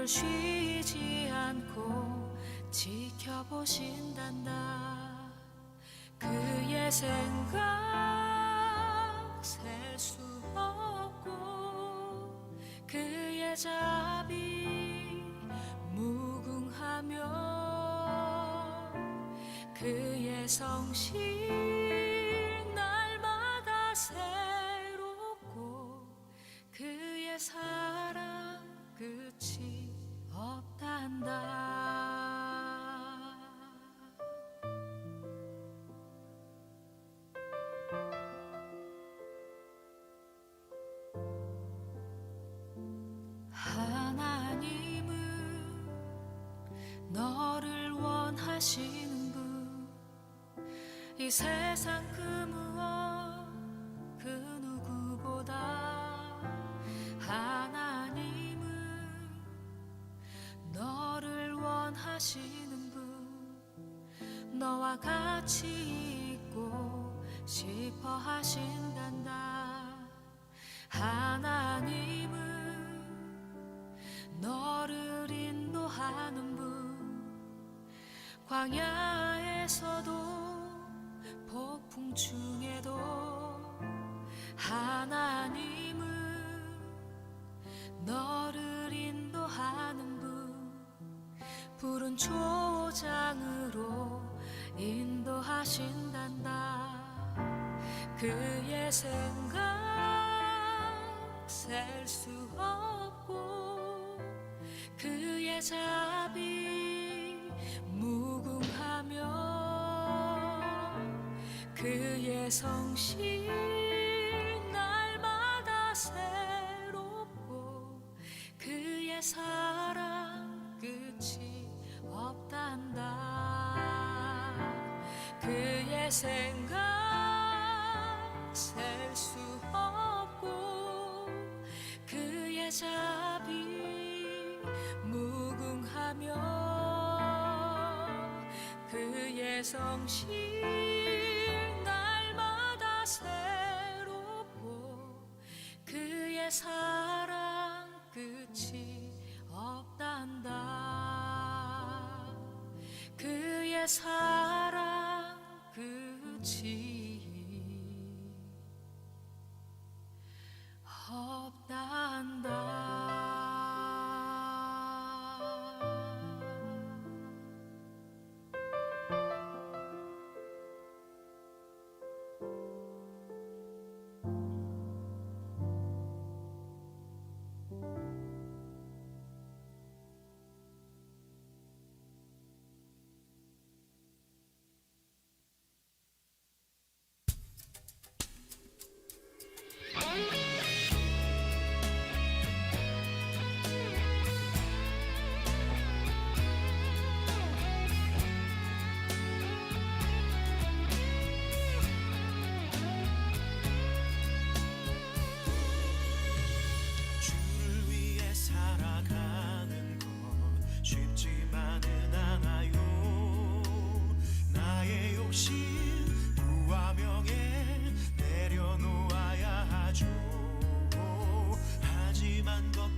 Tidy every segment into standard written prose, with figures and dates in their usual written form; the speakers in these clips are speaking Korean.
쉬지 않고 지켜보신단다. 그의 생각 셀 수 없고 그의 자비 무궁하며 그의 성실 날마다 새롭고 그의 사랑 끝이 없단다. 하나님은 너를 원하시는 분, 이 세상 그 무엇 그 누구보다 하나님은 너를 원하시는 분, 너와 같이 있고 싶어 하신단다. 하나님은 너를 인도하는 분, 광야에서도 폭풍 중에도 하나님은 너를 인도하는 분, 푸른 초장으로 인도하신단다. 그의 생각 셀 수 없고 그의 자비 무궁하며 그의 성실 날마다 새롭고 그의 사랑 끝이 없단다. 그의 생각 셀 수 없고 그의 자비 무궁하며 그의 성실 날마다 새롭고 그의 사랑 끝이 없단다. 그의 사랑 끝이 없단다.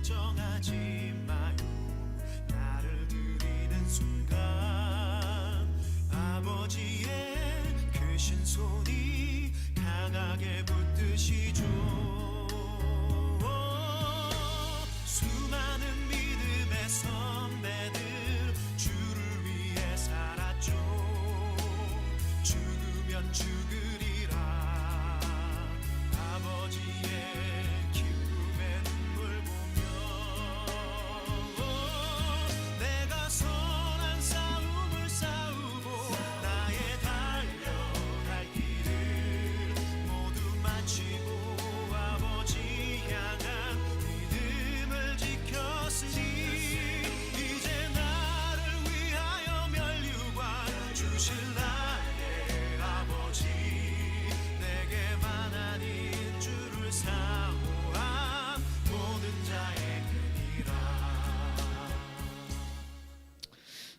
걱정하지 마요. 나를 드리는 순간 아버지의 그 신손이 강하게 붙드시죠. 수많은 믿음의 선배들 주를 위해 살았죠. 죽으면 죽으리라. 아버지의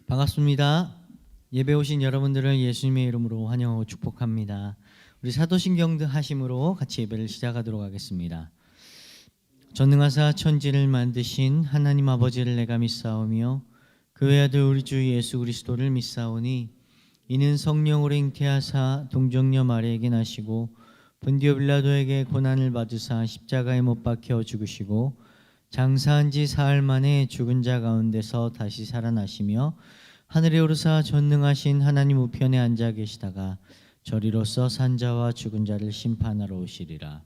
반갑습니다. 예배 오신 여러분들을 예수님의 이름으로 환영하고 축복합니다. 우리 사도신경 하심으로 같이 예배를 시작하도록 하겠습니다. 전능하사 천지를 만드신 하나님 아버지를 내가 믿사오며 그 외아들 우리 주 예수 그리스도를 믿사오니 이는 성령으로 잉태하사 동정녀 마리아에게 나시고 본디오 빌라도에게 고난을 받으사 십자가에 못 박혀 죽으시고 장사한 지 사흘 만에 죽은 자 가운데서 다시 살아나시며 하늘에 오르사 전능하신 하나님 우편에 앉아 계시다가 저리로서 산자와 죽은 자를 심판하러 오시리라.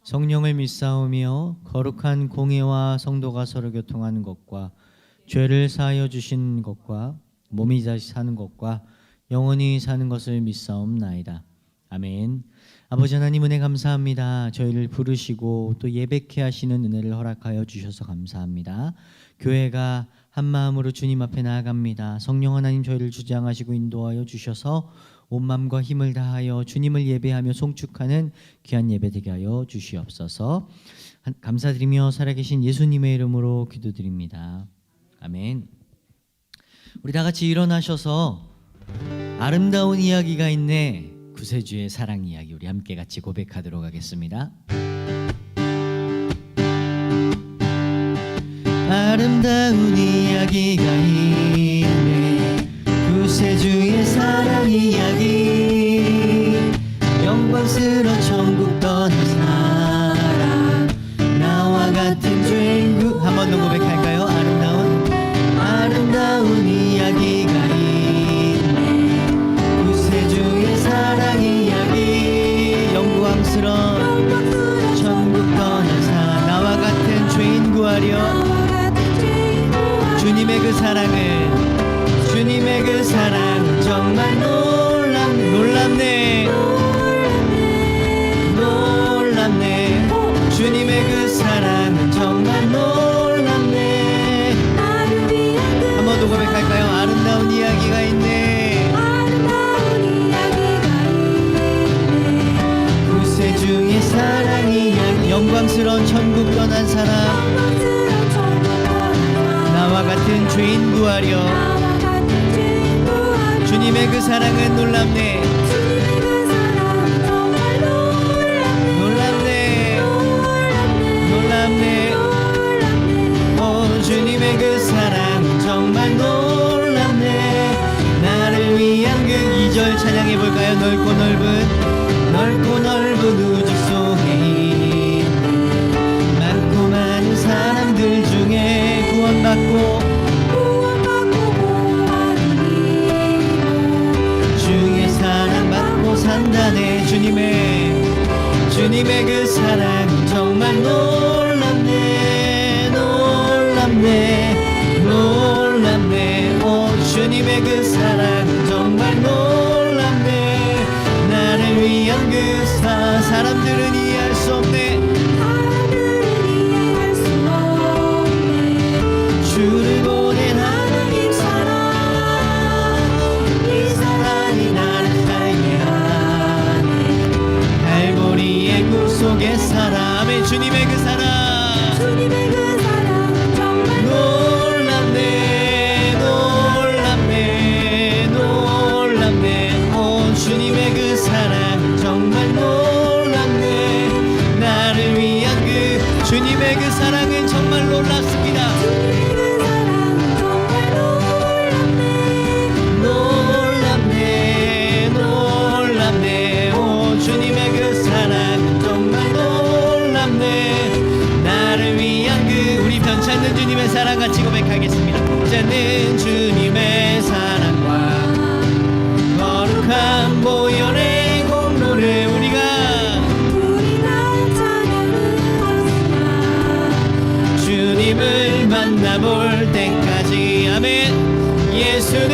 성령을 믿사오며 거룩한 공회와 성도가 서로 교통하는 것과 죄를 사하여 주신 것과 몸이 다시 사는 것과 영원히 사는 것을 믿사옵나이다. 아멘. 아버지 하나님 은혜 감사합니다. 저희를 부르시고 또 예배케 하시는 은혜를 허락하여 주셔서 감사합니다. 교회가 한 마음으로 주님 앞에 나아갑니다. 성령 하나님 저희를 주장하시고 인도하여 주셔서 온 마음과 힘을 다하여 주님을 예배하며 송축하는 귀한 예배 되게 하여 주시옵소서. 감사드리며 살아계신 예수님의 이름으로 기도드립니다. 아멘. 우리 다 같이 일어나셔서 아름다운 이야기가 있네 구세주의 사랑 이야기 우리 함께 같이 고백하도록 하겠습니다. 아름다운 이야기가 있네 구세주의 사랑 이야기 영광스러운 천국 떠난 사랑 나와 같은 죄인 한 번 더 고백할까요? 아름다운 이야기가 있네 구세주의 사랑 이야기 영광스러운 천국 떠난 사랑 나와 같은 죄인 구하려 주님의 그 사랑은 정말 놀랍네 주님의 그 사랑은 정말 놀랍네 한 번 더 고백할까요? 아름다운 이야기가 있네 구세주의 사랑 이야기 영광스러운 천국 떠난 사람 나와 같은 죄인 구하려 주님의 그 사랑은 놀랍네 오 주님의 그 사랑은 정말 놀랍네 나를 위한 그 2절 찬양해 볼까요? 넓고 넓은 우주 속에 있는 많고 많은 사람들 중에 구원받고 주의 사랑받고 산다네 주님의 그 사랑은 정말 놀랍네 오 주님의 그 사랑은 정말 놀랍네 나를 위한 그 사람들은 이해할 수 없네 주를 보낸 하나님 사랑 이 사랑이 나를 살게 하네 갈보리의 구속의 사랑 주님의 그 사랑 놀랍네 오 주님의 그 사랑 정말 놀랍네 나를 위한 그 주님의 그 사랑은 정말 놀랍습니다 놀랍네 오 주님의 그 사랑은 정말 놀랍네 나를 위한 그 우리 변치 않는 주님의 사랑 같이 고백하겠습니다. 변치 않는 주님의 사랑과 거룩한 보혈의 공로를 우리가 주님을 만나볼 때까지 아멘 예수는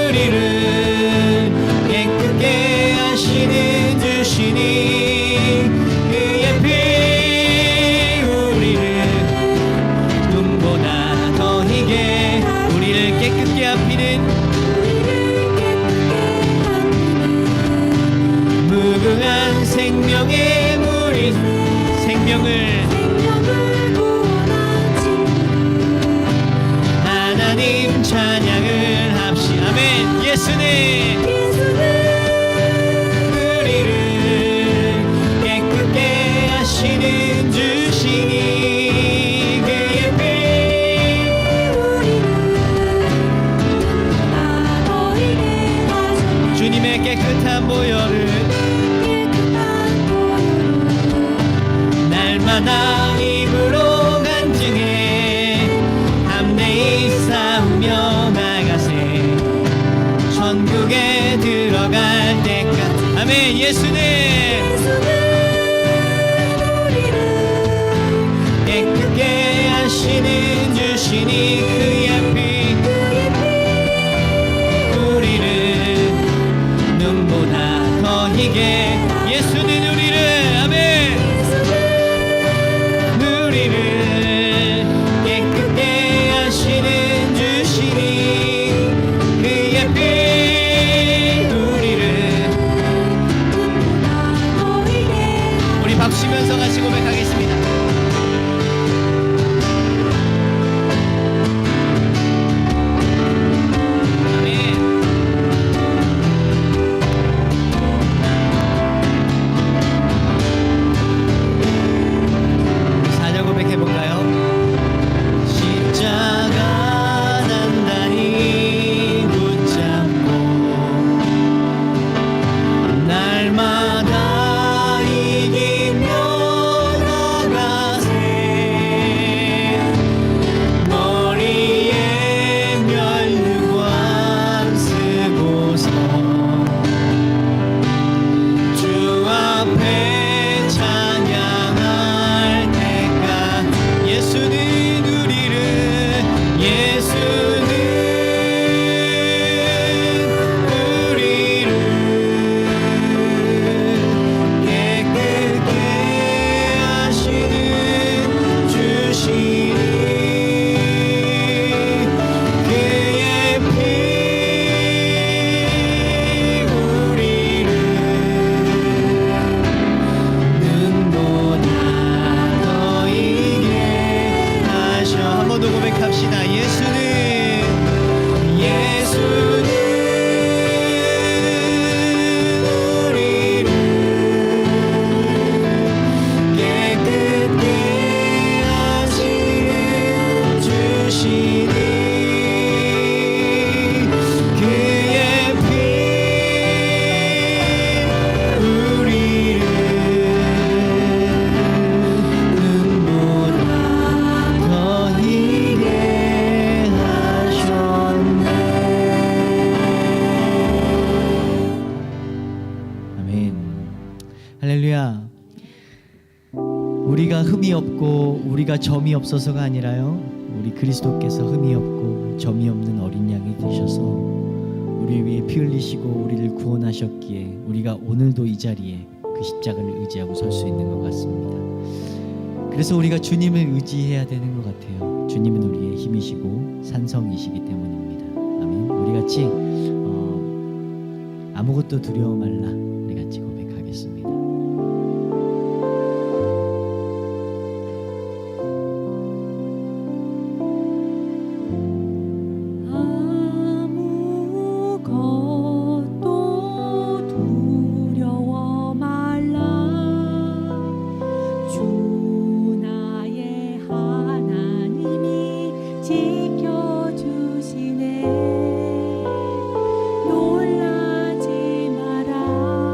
우리를 깨끗게 하시는 주시니 그의 피 우리를 눈보다 더 희게 우리를 깨끗게 하시는 무궁한 생명의 물이 생명을 하나님 찬양을 합시 아멘 예수는 우리를 깨끗게 하시는 주시니 그의 피 주님의 깨끗한 보혈을 날마다 입으로 간증해 담대히 싸우며 나가세 천국에 들어갈 때까지 아멘. 예수는 깨끗게 하시는 주시니 그의 피 우리를 눈보다 더 희게 예수는 우리를 아멘 우리를 깨끗게 하시는 주시니 그의 피 우리를 우리 밥 쉬면서 같이 고백하겠습니다. 할렐루야. 우리가 흠이 없고 우리가 점이 없어서가 아니라요, 우리 그리스도께서 흠이 없고 점이 없는 어린 양이 되셔서 우리 위해 피 흘리시고 우리를 구원하셨기에 우리가 오늘도 이 자리에 그 십자가를 의지하고 설 수 있는 것 같습니다. 그래서 우리가 주님을 의지해야 되는 것 같아요. 주님은 우리의 힘이시고 산성이시기 때문입니다. 아멘. 우리 같이 아무것도 두려워 말라, 우리 같이 고백하겠습니다. 아무것도 두려워 말라. 주 나의 하나님이 지켜주시네. 놀라지 마라.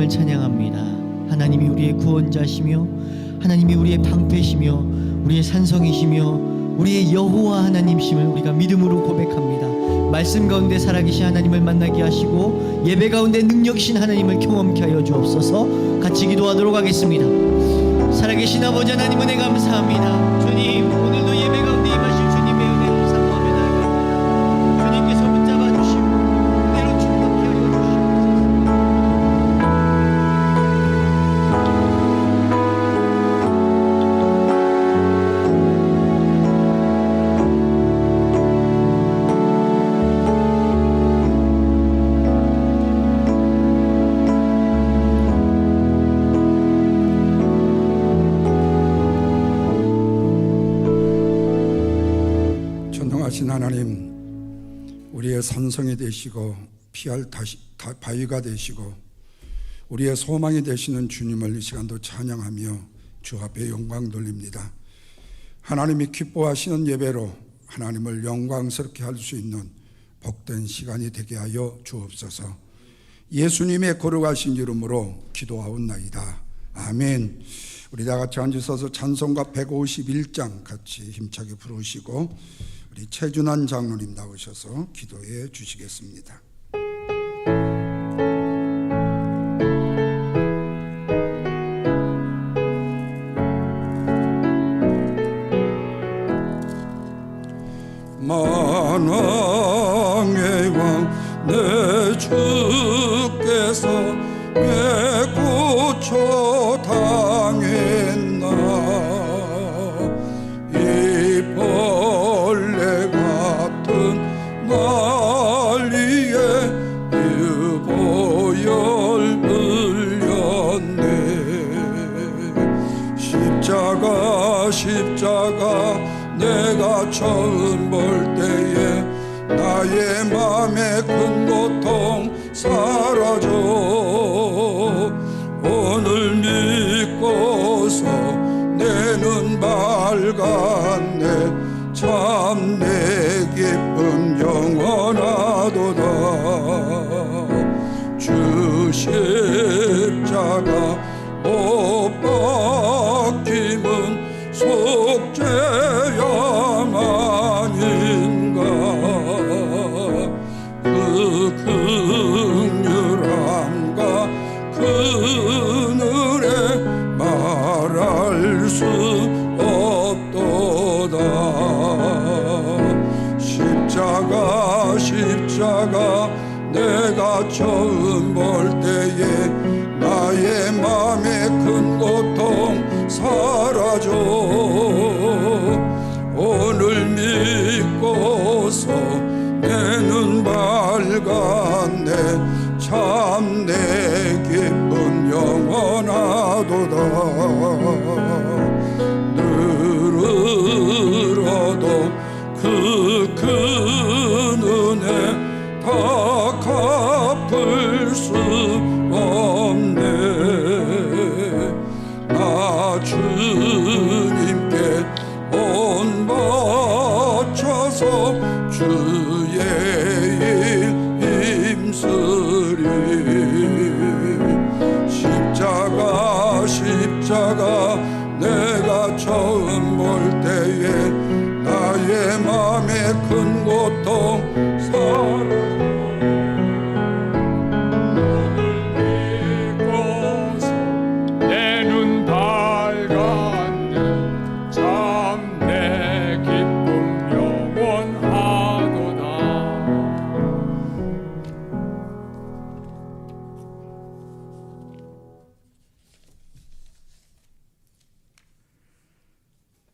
하나님을 찬양합니다. 하나님이 우리의 구원자시며 하나님이 우리의 방패시며 우리의 산성이시며 우리의 여호와 하나님심을 우리가 믿음으로 고백합니다. 말씀 가운데 살아계신 하나님을 만나게 하시고 예배 가운데 능력이신 하나님을 경험케 하여 주옵소서. 같이 기도하도록 하겠습니다. 살아계신 아버지 하나님 은혜 감사합니다. 주님, 오늘도 예배 가운데 임하실 주님의 은혜를 사모하며 나아갑니다. 주님께서 붙잡아 주시고 은혜로 충만케 하여 주시옵소서. 전능하신 하나님, 우리의 산성이 되시고 피할 바위가 되시고 우리의 소망이 되시는 주님을 이 시간도 찬양하며 주 앞에 영광 돌립니다. 하나님이 기뻐하시는 예배로 하나님을 영광스럽게 할 수 있는 복된 시간이 되게 하여 주옵소서. 예수님의 거룩하신 이름으로 기도하옵나이다. 아멘. 우리 다 같이 앉으셔서 찬송가 151장 같이 힘차게 부르시고 우리 최준환 장로님 나오셔서 기도해 주시겠습니다. 만왕의 왕 내 주께서 왜 고쳐 당했나. 이 벌레 같은 난리에 유보열 흘렸네. 십자가 내가 처음 볼 때에 나의 맘의 큰 고통 사라져. 오늘 믿고서 내 눈 밝았네. 참 내 기쁨 영원하도다. 주 십자가 못 박힘은 속죄야만인가. 그 긍휼함과 그 은혜 말할 수 없도다. 십자가 내가 처음 볼 때에 나의 맘의 큰 고통 사라져. 오늘 믿고서 내 눈 밝았네. 참 내 기쁨 영원하도다. 늘어도 그 큰 은혜 다 갚을 수 없네. 나 주님께 온 바쳐서 주의 일 힘쓰리. 십자가 내가 처음 볼 때에 나의 맘의 큰 고통 사라져.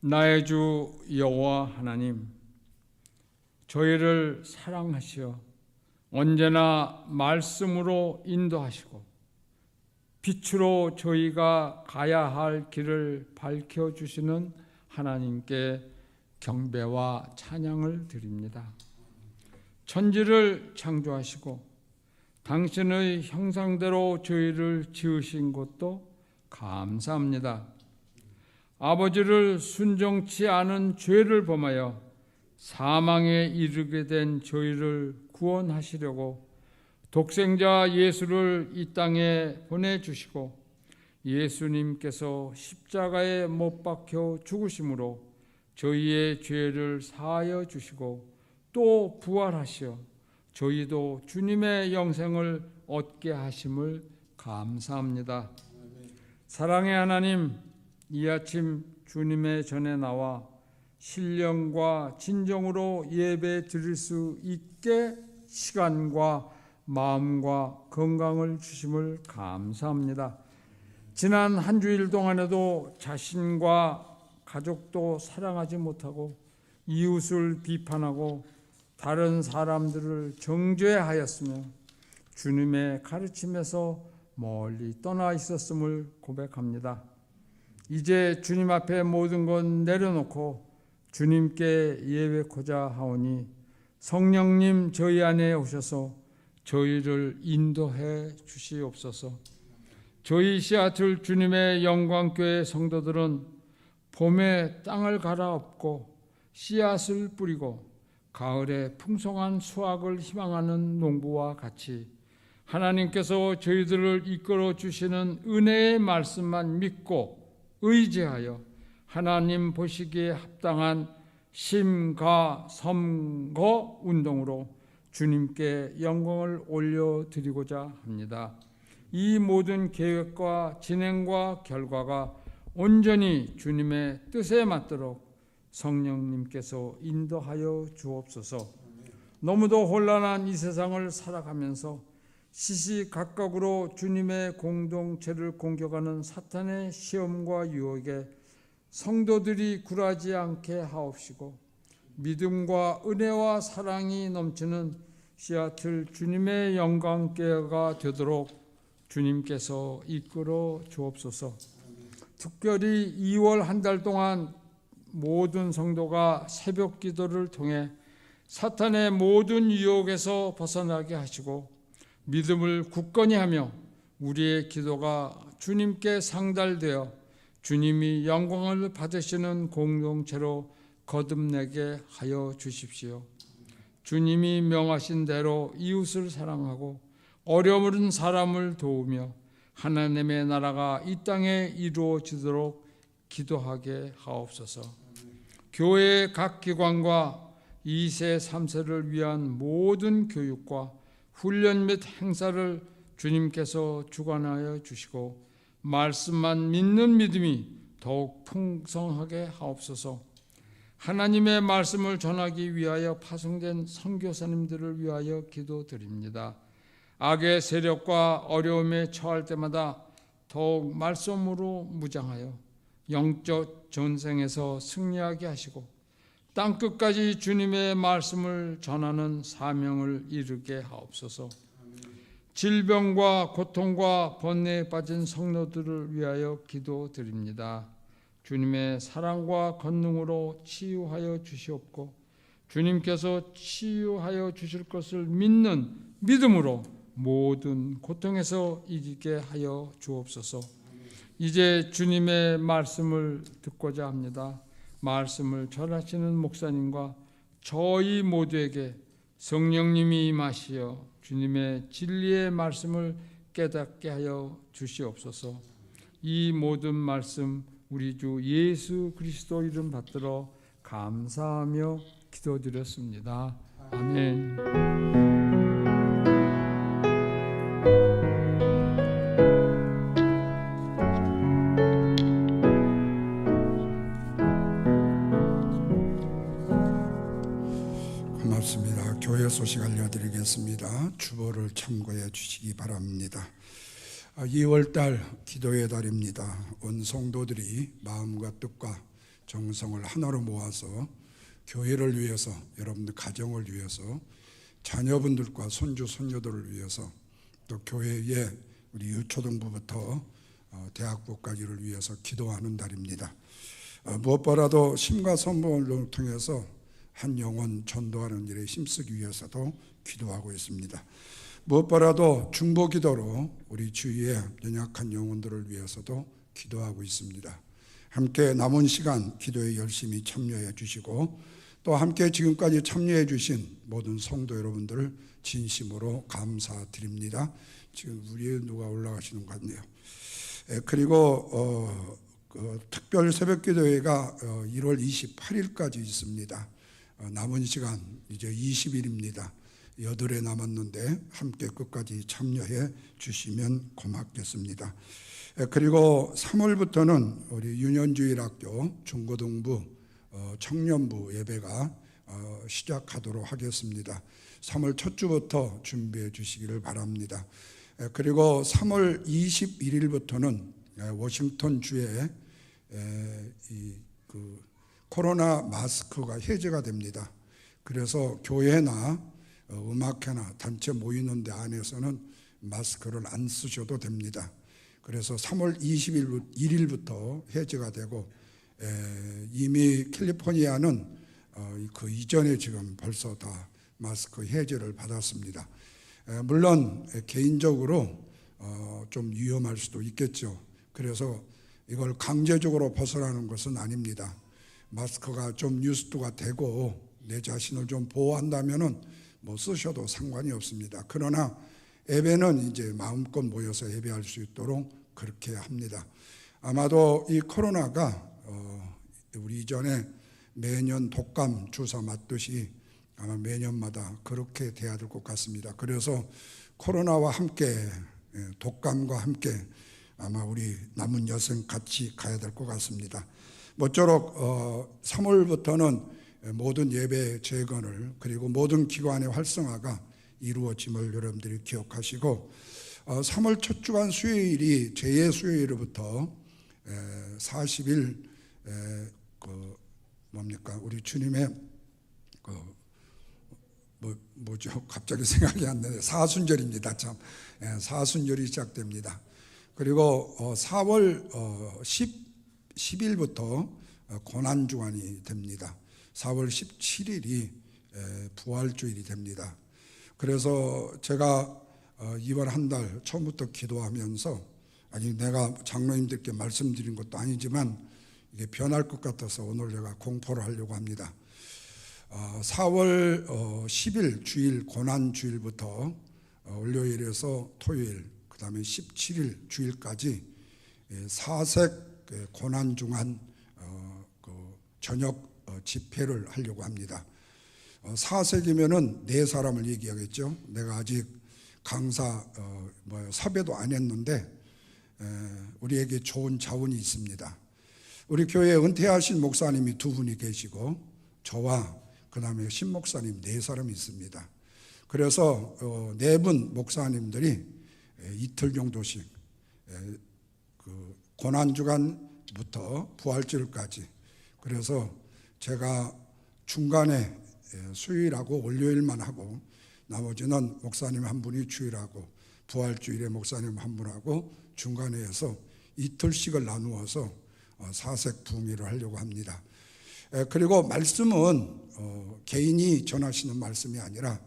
나의 주 여호와 하나님, 저희를 사랑하시어 언제나 말씀으로 인도하시고 빛으로 저희가 가야 할 길을 밝혀주시는 하나님께 경배와 찬양을 드립니다. 천지를 창조하시고 당신의 형상대로 저희를 지으신 것도 감사합니다. 아버지를 순종치 않은 죄를 범하여 사망에 이르게 된 저희를 구원하시려고 독생자 예수를 이 땅에 보내주시고 예수님께서 십자가에 못 박혀 죽으심으로 저희의 죄를 사하여 주시고 또 부활하시어 저희도 주님의 영생을 얻게 하심을 감사합니다. 사랑의 하나님, 이 아침 주님의 전에 나와 신령과 진정으로 예배 드릴 수 있게 시간과 마음과 건강을 주심을 감사합니다. 지난 한 주일 동안에도 자신과 가족도 사랑하지 못하고 이웃을 비판하고 다른 사람들을 정죄하였으며 주님의 가르침에서 멀리 떠나 있었음을 고백합니다. 이제 주님 앞에 모든 것 내려놓고 주님께 예배코자 하오니 성령님 저희 안에 오셔서 저희를 인도해 주시옵소서. 저희 시애틀 주님의 영광교회 성도들은 봄에 땅을 갈아엎고 씨앗을 뿌리고 가을에 풍성한 수확을 희망하는 농부와 같이 하나님께서 저희들을 이끌어 주시는 은혜의 말씀만 믿고 의지하여 하나님 보시기에 합당한 심가 섬거 운동으로 주님께 영광을 올려드리고자 합니다. 이 모든 계획과 진행과 결과가 온전히 주님의 뜻에 맞도록 성령님께서 인도하여 주옵소서. 너무도 혼란한 이 세상을 살아가면서 시시각각으로 주님의 공동체를 공격하는 사탄의 시험과 유혹에 성도들이 굴하지 않게 하옵시고 믿음과 은혜와 사랑이 넘치는 시애틀 주님의 영광교회가 되도록 주님께서 이끌어 주옵소서. 특별히 2월 한 달 동안 모든 성도가 새벽 기도를 통해 사탄의 모든 유혹에서 벗어나게 하시고 믿음을 굳건히 하며 우리의 기도가 주님께 상달되어 주님이 영광을 받으시는 공동체로 거듭내게 하여 주십시오. 주님이 명하신 대로 이웃을 사랑하고 어려운 사람을 도우며 하나님의 나라가 이 땅에 이루어지도록 기도하게 하옵소서. 교회의 각 기관과 2세, 3세를 위한 모든 교육과 훈련 및 행사를 주님께서 주관하여 주시고 말씀만 믿는 믿음이 더욱 풍성하게 하옵소서. 하나님의 말씀을 전하기 위하여 파송된 선교사님들을 위하여 기도드립니다. 악의 세력과 어려움에 처할 때마다 더욱 말씀으로 무장하여 영적 전쟁에서 승리하게 하시고 땅끝까지 주님의 말씀을 전하는 사명을 이루게 하옵소서. 질병과 고통과 번뇌에 빠진 성도들을 위하여 기도드립니다. 주님의 사랑과 권능으로 치유하여 주시옵고 주님께서 치유하여 주실 것을 믿는 믿음으로 모든 고통에서 이기게 하여 주옵소서. 이제 주님의 말씀을 듣고자 합니다. 말씀을 전하시는 목사님과 저희 모두에게 성령님이 임하시어 주님의 진리의 말씀을 깨닫게 하여 주시옵소서. 이 모든 말씀 우리 주 예수 그리스도 이름 받들어 감사하며 기도드렸습니다. 아멘. 고맙습니다. 교회 소식 알려드리겠습니다. 주보를 참고해 주시기 바랍니다. 2월달 기도의 달입니다. 온 성도들이 마음과 뜻과 정성을 하나로 모아서 교회를 위해서, 여러분들 가정을 위해서, 자녀분들과 손주 손녀들을 위해서, 또 교회의 우리 유초등부부터 대학부까지를 위해서 기도하는 달입니다. 무엇보다도 심가선봉을 통해서 한 영혼 전도하는 일에 힘쓰기 위해서도 기도하고 있습니다. 무엇보다도 중보기도로 우리 주위의 연약한 영혼들을 위해서도 기도하고 있습니다. 함께 남은 시간 기도에 열심히 참여해 주시고 또 또 함께 지금까지 참여해 주신 모든 성도 여러분들을 진심으로 감사드립니다. 지금 위에 누가 올라가시는 것 같네요. 그리고 특별 새벽기도회가 1월 28일까지 있습니다. 남은 시간 이제 20일입니다. 8회 남았는데 함께 끝까지 참여해 주시면 고맙겠습니다. 그리고 3월부터는 우리 윤현주일학교 중고등부 청년부 예배가 시작하도록 하겠습니다. 3월 첫 주부터 준비해 주시기를 바랍니다. 그리고 3월 21일부터는 워싱턴 주에 코로나 마스크가 해제가 됩니다. 그래서 교회나 음악회나 단체 모이는 데 안에서는 마스크를 안 쓰셔도 됩니다. 그래서 3월 21일부터 해제가 되고 이미 캘리포니아는 그 이전에 지금 벌써 다 마스크 해제를 받았습니다. 물론 개인적으로 좀 위험할 수도 있겠죠. 그래서 이걸 강제적으로 벗으라는 것은 아닙니다. 마스크가 좀 뉴스가 되고 내 자신을 좀 보호한다면은 뭐 쓰셔도 상관이 없습니다. 그러나 예배는 이제 마음껏 모여서 예배할 수 있도록 그렇게 합니다. 아마도 이 코로나가 우리 이전에 매년 독감 주사 맞듯이 아마 매년마다 그렇게 돼야 될 것 같습니다. 그래서 코로나와 함께 독감과 함께 아마 우리 남은 여생 같이 가야 될 것 같습니다. 모쪼록 3월부터는 모든 예배 재건을 그리고 모든 기관의 활성화가 이루어짐을 여러분들이 기억하시고 3월 첫 주간 수요일이 제2 수요일로부터 40일 우리 주님의 뭐죠? 갑자기 생각이 안 나네요. 사순절입니다. 참 사순절이 시작됩니다. 그리고 4월 10일부터 고난주간이 됩니다. 4월 17일이 부활주일이 됩니다. 그래서 제가 이번 한 달 처음부터 기도하면서 아니 내가 장로님들께 말씀드린 것도 아니지만 이게 변할 것 같아서 오늘 제가 공포를 하려고 합니다. 4월 10일 주일 고난주일부터 월요일에서 토요일 그 다음에 17일 주일까지 사색 고난중한 저녁 집회를 하려고 합니다. 사색이면은 네 사람을 얘기하겠죠. 내가 아직 강사 섭외도 안 했는데 우리에게 좋은 자원이 있습니다. 우리 교회에 은퇴하신 목사님이 2분이 계시고 저와 그 다음에 신목사님 4사람이 있습니다. 그래서 4분 목사님들이 이틀 정도씩 고난주간부터 부활주일까지 그래서 제가 중간에 수요일하고 월요일만 하고 나머지는 목사님 한 분이 주일하고 부활주일에 목사님 한 분하고 중간에 해서 이틀씩을 나누어서 사색 부흥회를 하려고 합니다. 그리고 말씀은 개인이 전하시는 말씀이 아니라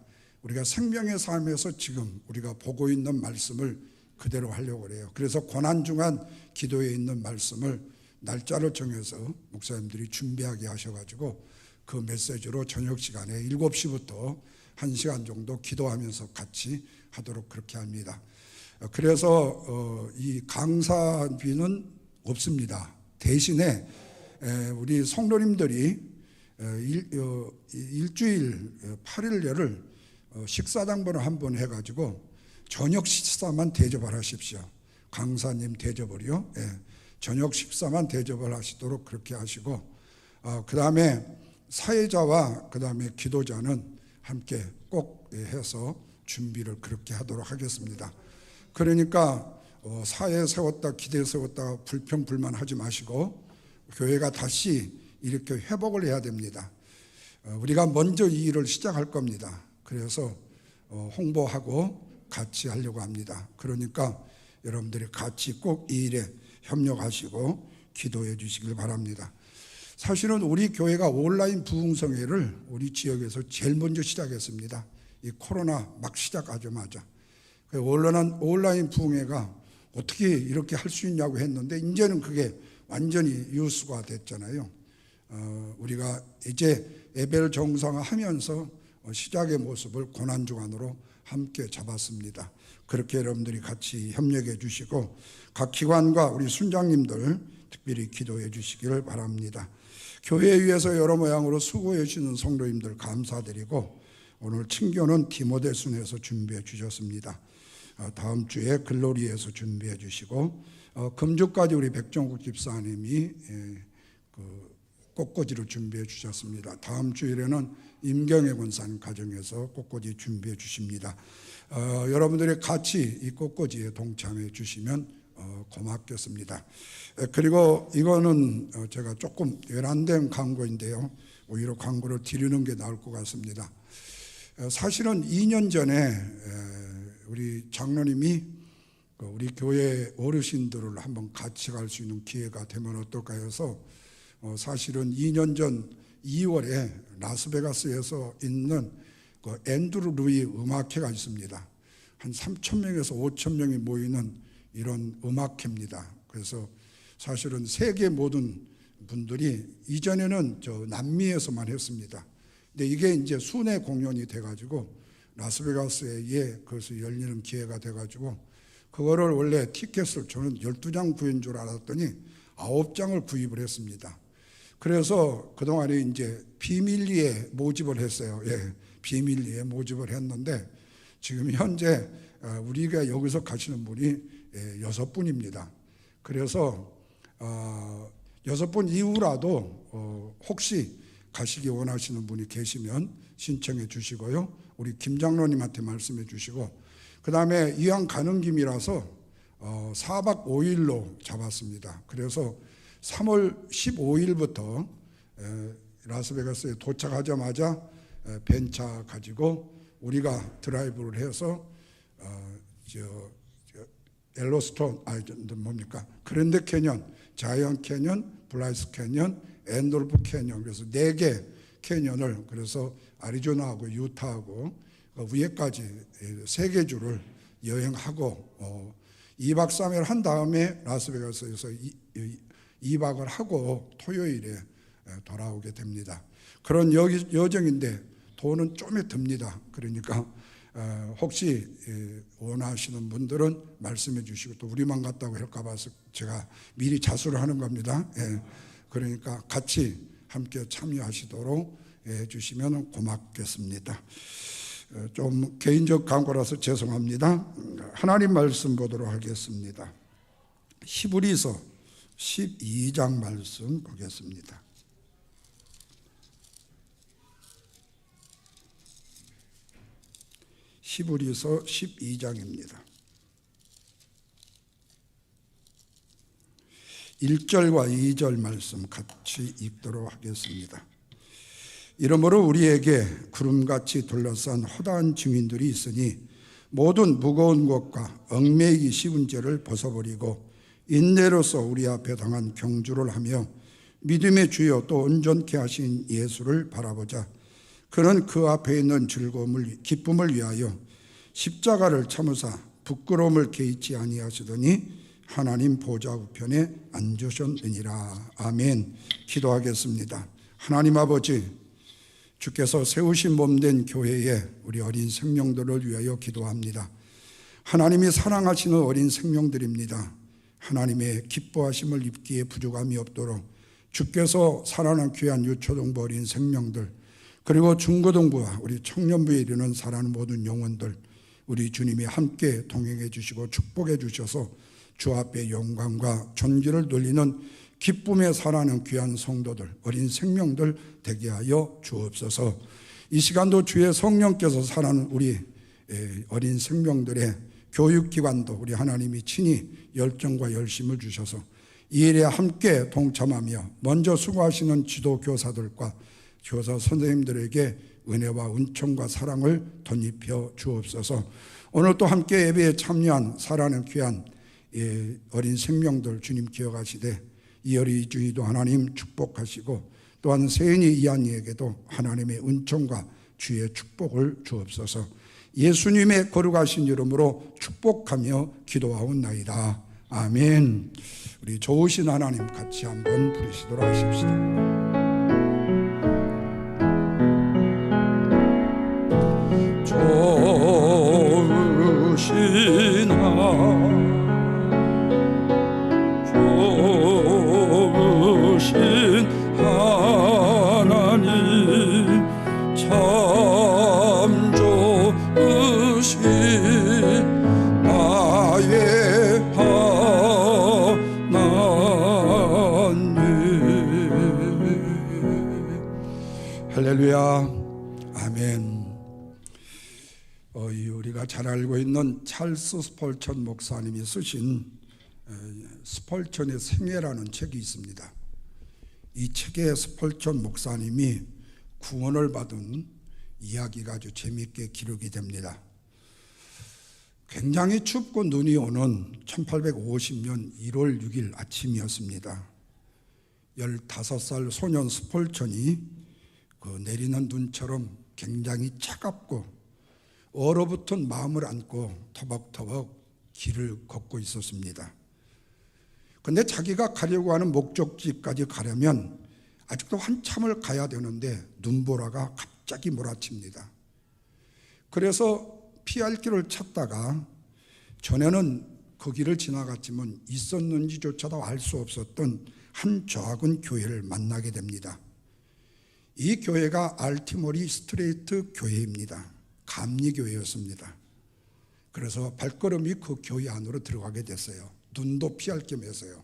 우리가 생명의 삶에서 지금 우리가 보고 있는 말씀을 그대로 하려고 해요. 그래서 고난중간 기도에 있는 말씀을 날짜를 정해서 목사님들이 준비하게 하셔가지고 그 메시지로 저녁 시간에 7시부터 1시간 정도 기도하면서 같이 하도록 그렇게 합니다. 그래서 이 강사비는 없습니다. 대신에 우리 성도님들이 일주일 8일여를 식사당번을 한번 해가지고 저녁 식사만 대접을 하십시오. 강사님 대접을요. 저녁 식사만 대접을 하시도록 그렇게 하시고 그 다음에 사회자와 그 다음에 기도자는 함께 꼭 해서 준비를 그렇게 하도록 하겠습니다. 그러니까 사회 세웠다 기대 세웠다 불평불만 하지 마시고 교회가 다시 이렇게 회복을 해야 됩니다. 우리가 먼저 이 일을 시작할 겁니다. 그래서 홍보하고 같이 하려고 합니다. 그러니까 여러분들이 같이 꼭 이 일에 협력하시고 기도해 주시길 바랍니다. 사실은 우리 교회가 온라인 부흥성회를 우리 지역에서 제일 먼저 시작했습니다. 이 코로나 막 시작하자마자 온라인 부흥회가 어떻게 이렇게 할 수 있냐고 했는데 이제는 그게 완전히 유수가 됐잖아요. 우리가 이제 예배를 정상화하면서 시작의 모습을 고난주간으로 함께 잡았습니다. 그렇게 여러분들이 같이 협력해 주시고 각 기관과 우리 순장님들 특별히 기도해 주시기를 바랍니다. 교회 위해서 여러 모양으로 수고해 주시는 성도님들 감사드리고 오늘 친교는 디모데순에서 준비해 주셨습니다. 다음 주에 글로리에서 준비해 주시고 금주까지 우리 백종국 집사님이 꽃꽂이를 준비해 주셨습니다. 다음 주일에는 임경애 권사님 가정에서 꽃꽂이 준비해 주십니다. 여러분들이 같이 이 꽃꽂이에 동참해 주시면 고맙겠습니다. 그리고 이거는 제가 조금 외람된 광고인데요. 오히려 광고를 드리는 게 나을 것 같습니다. 사실은 2년 전에 우리 장로님이 우리 교회 어르신들을 한번 같이 갈 수 있는 기회가 되면 어떨까 해서 사실은 2년 전 2월에 라스베가스에서 있는 그 앤드루 루이 음악회가 있습니다. 한 3,000명에서 5,000명이 모이는 이런 음악회입니다. 그래서 사실은 세계 모든 분들이 이전에는 저 남미에서만 했습니다. 근데 이게 이제 순회 공연이 돼가지고 라스베가스에 그것이 열리는 기회가 돼가지고 그거를 원래 티켓을 저는 12장 구인 줄 알았더니 9장을 구입을 했습니다. 그래서 그동안에 이제 비밀리에 모집을 했어요. 예, 비밀리에 모집을 했는데 지금 현재 우리가 여기서 가시는 분이 6분입니다. 그래서 6분 이후라도 혹시 가시기 원하시는 분이 계시면 신청해 주시고요. 우리 김 장로님한테 말씀해 주시고 그 다음에 이왕 가는 김이라서 4박 5일로 잡았습니다. 그래서 3월 15일부터 라스베가스에 도착하자마자 벤차 가지고 우리가 드라이브를 해서 엘로스톤 뭡니까 그랜드 캐년, 자이언트 캐년, 블라이스 캐년, 앤돌프 캐년 그래서 4개 캐년을 그래서 아리조나하고 유타하고 위에까지 3개 주를 여행하고 2박 3일 한 다음에 라스베가스에서 2박을 하고 토요일에 돌아오게 됩니다. 그런 여정인데 돈은 좀 듭니다. 그러니까 혹시 원하시는 분들은 말씀해 주시고 또 우리만 갔다고 할까 봐서 제가 미리 자수를 하는 겁니다. 그러니까 같이 함께 참여하시도록 해주시면 고맙겠습니다. 좀 개인적 광고라서 죄송합니다. 하나님 말씀 보도록 하겠습니다. 히브리서 12장 말씀 보겠습니다. 히브리서 12장입니다. 1절과 2절 말씀 같이 읽도록 하겠습니다. 이러므로 우리에게 구름같이 둘러싼 허다한 증인들이 있으니 모든 무거운 것과 얽매이기 쉬운 죄를 벗어버리고 인내로서 우리 앞에 당한 경주를 하며 믿음의 주여 또 온전케 하신 예수를 바라보자. 그는 그 앞에 있는 기쁨을 위하여 십자가를 참으사 부끄러움을 개의치 아니하시더니 하나님 보좌 우편에 앉으셨느니라. 아멘. 기도하겠습니다. 하나님 아버지, 주께서 세우신 몸된 교회에 우리 어린 생명들을 위하여 기도합니다. 하나님이 사랑하시는 어린 생명들입니다. 하나님의 기뻐하심을 입기에 부족함이 없도록 주께서 살아난 귀한 유초등부 어린 생명들 그리고 중고등부와 우리 청년부에 이르는 살아난 모든 영혼들 우리 주님이 함께 동행해 주시고 축복해 주셔서 주 앞에 영광과 존귀를 돌리는 기쁨에 살아가는 귀한 성도들 어린 생명들 되게 하여 주옵소서. 이 시간도 주의 성령께서 살아가는 우리 어린 생명들의 교육기관도 우리 하나님이 친히 열정과 열심을 주셔서 이 일에 함께 동참하며 먼저 수고하시는 지도교사들과 교사 선생님들에게 은혜와 은총과 사랑을 덧입혀 주옵소서. 오늘 또 함께 예배에 참여한 살아가는 귀한 어린 생명들 주님 기억하시되 이어리 주의도 하나님 축복하시고 또한 세인이 이한이에게도 하나님의 은총과 주의 축복을 주옵소서. 예수님의 거룩하신 이름으로 축복하며 기도하옵나이다. 아멘. 우리 좋으신 하나님 같이 한번 부르시도록 하십시다. 할렐루야. 아멘. 우리가 잘 알고 있는 찰스 스펄천 목사님이 쓰신 스펄천의 생애라는 책이 있습니다. 이 책에 스펄천 목사님이 구원을 받은 이야기가 아주 재미있게 기록이 됩니다. 굉장히 춥고 눈이 오는 1850년 1월 6일 아침이었습니다. 15살 소년 스펄천이 그 내리는 눈처럼 굉장히 차갑고 얼어붙은 마음을 안고 터벅터벅 길을 걷고 있었습니다. 그런데 자기가 가려고 하는 목적지까지 가려면 아직도 한참을 가야 되는데 눈보라가 갑자기 몰아칩니다. 그래서 피할 길을 찾다가 전에는 그 길을 지나갔지만 있었는지조차도 알 수 없었던 한 작은 교회를 만나게 됩니다. 이 교회가 알티모리 스트레이트 교회입니다. 감리교회였습니다. 그래서 발걸음이 그 교회 안으로 들어가게 됐어요. 눈도 피할 겸해서요.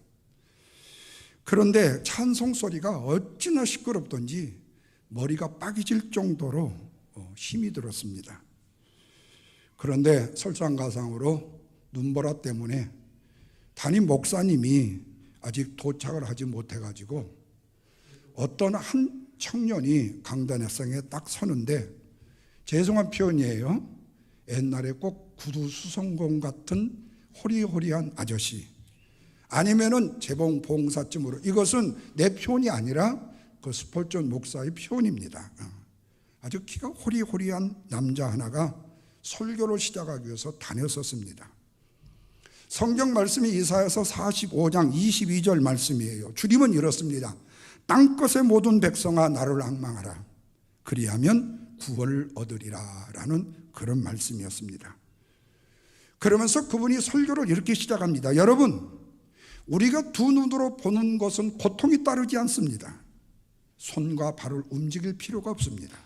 그런데 찬송 소리가 어찌나 시끄럽던지 머리가 빠개질 정도로 힘이 들었습니다. 그런데 설상가상으로 눈보라 때문에 담임 목사님이 아직 도착을 하지 못해가지고 어떤 한 청년이 강단에상에 딱 서는데, 죄송한 표현이에요. 옛날에 꼭 구두수성공 같은 호리호리한 아저씨, 아니면은 재봉 봉사쯤으로, 이것은 내 표현이 아니라 그 스펄전 목사의 표현입니다. 아주 키가 호리호리한 남자 하나가 설교를 시작하기 위해서 다녔었습니다. 성경 말씀이 이사야서 45장 22절 말씀이에요. 줄임은 이렇습니다. 땅끝의 모든 백성아 나를 앙망하라. 그리하면 구원을 얻으리라 라는 그런 말씀이었습니다. 그러면서 그분이 설교를 이렇게 시작합니다. 여러분, 우리가 두 눈으로 보는 것은 고통이 따르지 않습니다. 손과 발을 움직일 필요가 없습니다.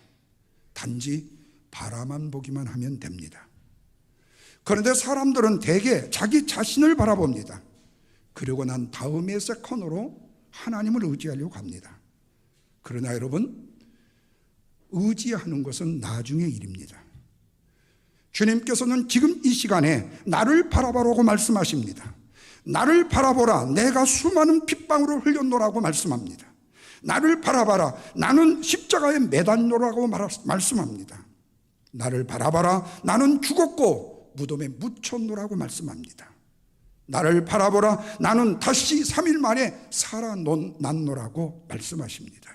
단지 바라만 보기만 하면 됩니다. 그런데 사람들은 대개 자기 자신을 바라봅니다. 그리고 난 다음에 세컨으로 하나님을 의지하려고 합니다. 그러나 여러분, 의지하는 것은 나중의 일입니다. 주님께서는 지금 이 시간에 나를 바라보라고 말씀하십니다. 나를 바라보라, 내가 수많은 핏방울을 흘렸노라고 말씀합니다. 나를 바라봐라, 나는 십자가에 매달노라고 말씀합니다. 나를 바라봐라, 나는 죽었고 무덤에 묻혔노라고 말씀합니다. 나를 바라보라, 나는 다시 3일 만에 살아났노라고 말씀하십니다.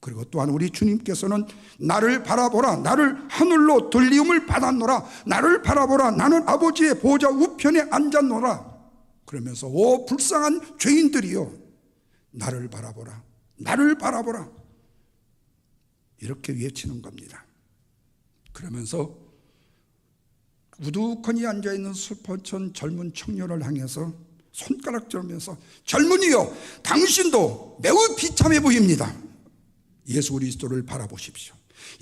그리고 또한 우리 주님께서는 나를 바라보라, 나를 하늘로 들리움을 받았노라, 나를 바라보라, 나는 아버지의 보좌 우편에 앉았노라 그러면서 오 불쌍한 죄인들이여 나를 바라보라, 나를 바라보라 이렇게 외치는 겁니다. 그러면서 우두커니 앉아있는 스펄천 젊은 청년을 향해서 손가락 들면서 젊은이여, 당신도 매우 비참해 보입니다. 예수 그리스도를 바라보십시오.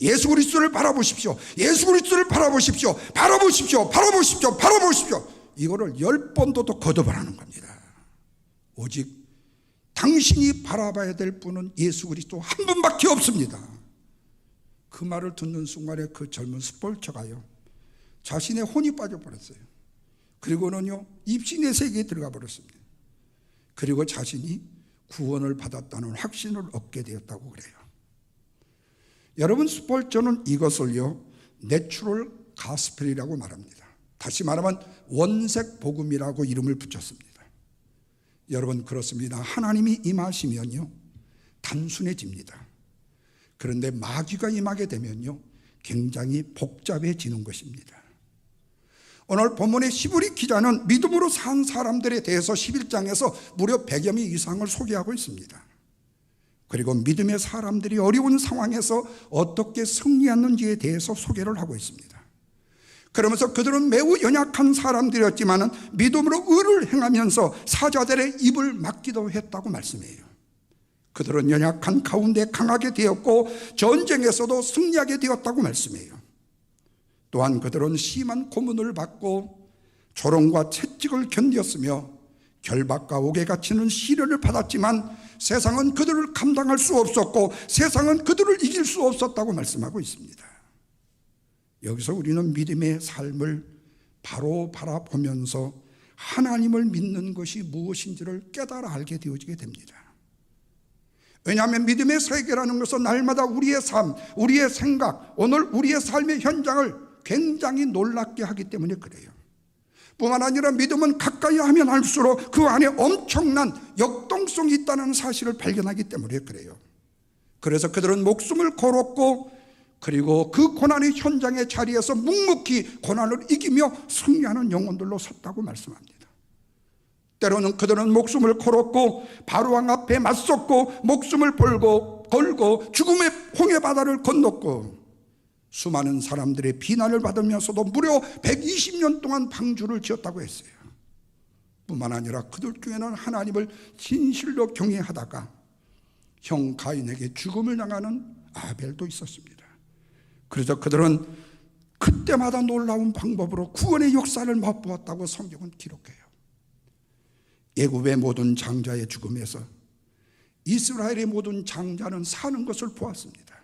예수 그리스도를 바라보십시오. 예수 그리스도를 바라보십시오. 바라보십시오. 바라보십시오. 바라보십시오. 이거를 10번도 더 거듭하라는 겁니다. 오직 당신이 바라봐야 될 분은 예수 그리스도 한 분밖에 없습니다. 그 말을 듣는 순간에 그 젊은 스펄처가요, 자신의 혼이 빠져버렸어요. 그리고는요, 입신의 세계에 들어가 버렸습니다. 그리고 자신이 구원을 받았다는 확신을 얻게 되었다고 그래요. 여러분, 스펄전은 이것을요, 내추럴 가스펠이라고 말합니다. 다시 말하면 원색 복음이라고 이름을 붙였습니다. 여러분, 그렇습니다. 하나님이 임하시면요, 단순해집니다. 그런데 마귀가 임하게 되면요, 굉장히 복잡해지는 것입니다. 오늘 본문의 시브리 기자는 믿음으로 산 사람들에 대해서 11장에서 무려 100여 명 이상을 소개하고 있습니다. 그리고 믿음의 사람들이 어려운 상황에서 어떻게 승리했는지에 대해서 소개를 하고 있습니다. 그러면서 그들은 매우 연약한 사람들이었지만 믿음으로 의를 행하면서 사자들의 입을 막기도 했다고 말씀해요. 그들은 연약한 가운데 강하게 되었고 전쟁에서도 승리하게 되었다고 말씀해요. 또한 그들은 심한 고문을 받고 조롱과 채찍을 견뎠으며 결박과 옥에 갇히는 시련을 받았지만 세상은 그들을 감당할 수 없었고 세상은 그들을 이길 수 없었다고 말씀하고 있습니다. 여기서 우리는 믿음의 삶을 바로 바라보면서 하나님을 믿는 것이 무엇인지를 깨달아 알게 되어지게 됩니다. 왜냐하면 믿음의 세계라는 것은 날마다 우리의 삶, 우리의 생각, 오늘 우리의 삶의 현장을 굉장히 놀랍게 하기 때문에 그래요. 뿐만 아니라 믿음은 가까이 하면 할수록 그 안에 엄청난 역동성이 있다는 사실을 발견하기 때문에 그래요. 그래서 그들은 목숨을 걸었고 그리고 그 고난의 현장의 자리에서 묵묵히 고난을 이기며 승리하는 영혼들로 섰다고 말씀합니다. 때로는 그들은 목숨을 걸었고 바로왕 앞에 맞섰고 목숨을 걸고 죽음의 홍해바다를 건넜고 수많은 사람들의 비난을 받으면서도 무려 120년 동안 방주를 지었다고 했어요. 뿐만 아니라 그들 중에는 하나님을 진실로 경외하다가 형 가인에게 죽음을 당하는 아벨도 있었습니다. 그래서 그들은 그때마다 놀라운 방법으로 구원의 역사를 맛보았다고 성경은 기록해요. 애굽의 모든 장자의 죽음에서 이스라엘의 모든 장자는 사는 것을 보았습니다.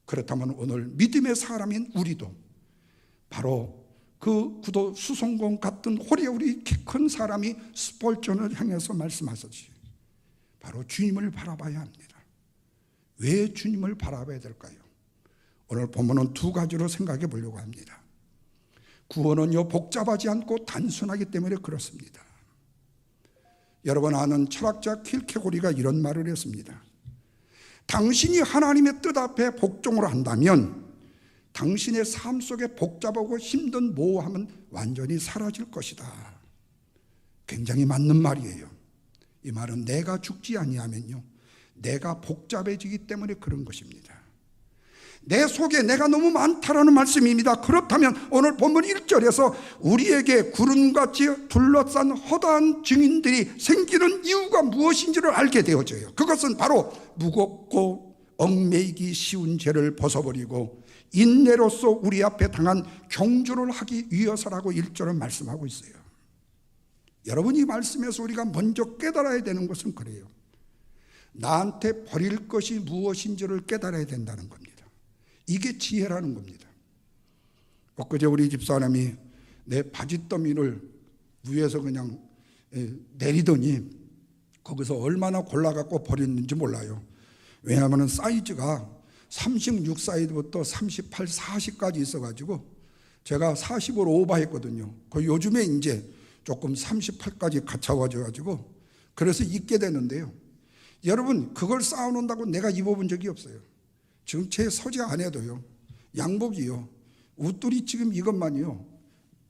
그렇다면 오늘 믿음의 사람인 우리도 바로 그 구도 수송공 같은 호리호리 키 큰 사람이 스폴전을 향해서 말씀하셨지, 바로 주님을 바라봐야 합니다. 왜 주님을 바라봐야 될까요? 오늘 본문은 두 가지로 생각해 보려고 합니다. 구원은요, 복잡하지 않고 단순하기 때문에 그렇습니다. 여러분 아는 철학자 킬케고리가 이런 말을 했습니다. 당신이 하나님의 뜻 앞에 복종을 한다면 당신의 삶 속에 복잡하고 힘든 모호함은 완전히 사라질 것이다. 굉장히 맞는 말이에요. 이 말은 내가 죽지 아니하면요, 내가 복잡해지기 때문에 그런 것입니다. 내 속에 내가 너무 많다라는 말씀입니다. 그렇다면 오늘 본문 1절에서 우리에게 구름같이 둘러싼 허다한 증인들이 생기는 이유가 무엇인지를 알게 되어져요. 그것은 바로 무겁고 얽매이기 쉬운 죄를 벗어버리고 인내로서 우리 앞에 당한 경주를 하기 위해서라고 1절은 말씀하고 있어요. 여러분, 이 말씀에서 우리가 먼저 깨달아야 되는 것은 그래요. 나한테 버릴 것이 무엇인지를 깨달아야 된다는 겁니다. 이게 지혜라는 겁니다. 엊그제 우리 집사람이 내 바지더미를 위에서 그냥 내리더니 거기서 얼마나 골라갖고 버렸는지 몰라요. 왜냐하면 사이즈가 36 사이즈부터 38, 40까지 있어가지고 제가 40으로 오버했거든요. 그 요즘에 이제 조금 38까지 갖춰가지고 그래서 입게 되는데요. 여러분, 그걸 쌓아놓는다고 내가 입어본 적이 없어요. 지금 제 서재 안에도요, 양복이요, 웃돌이 지금 이것만이요,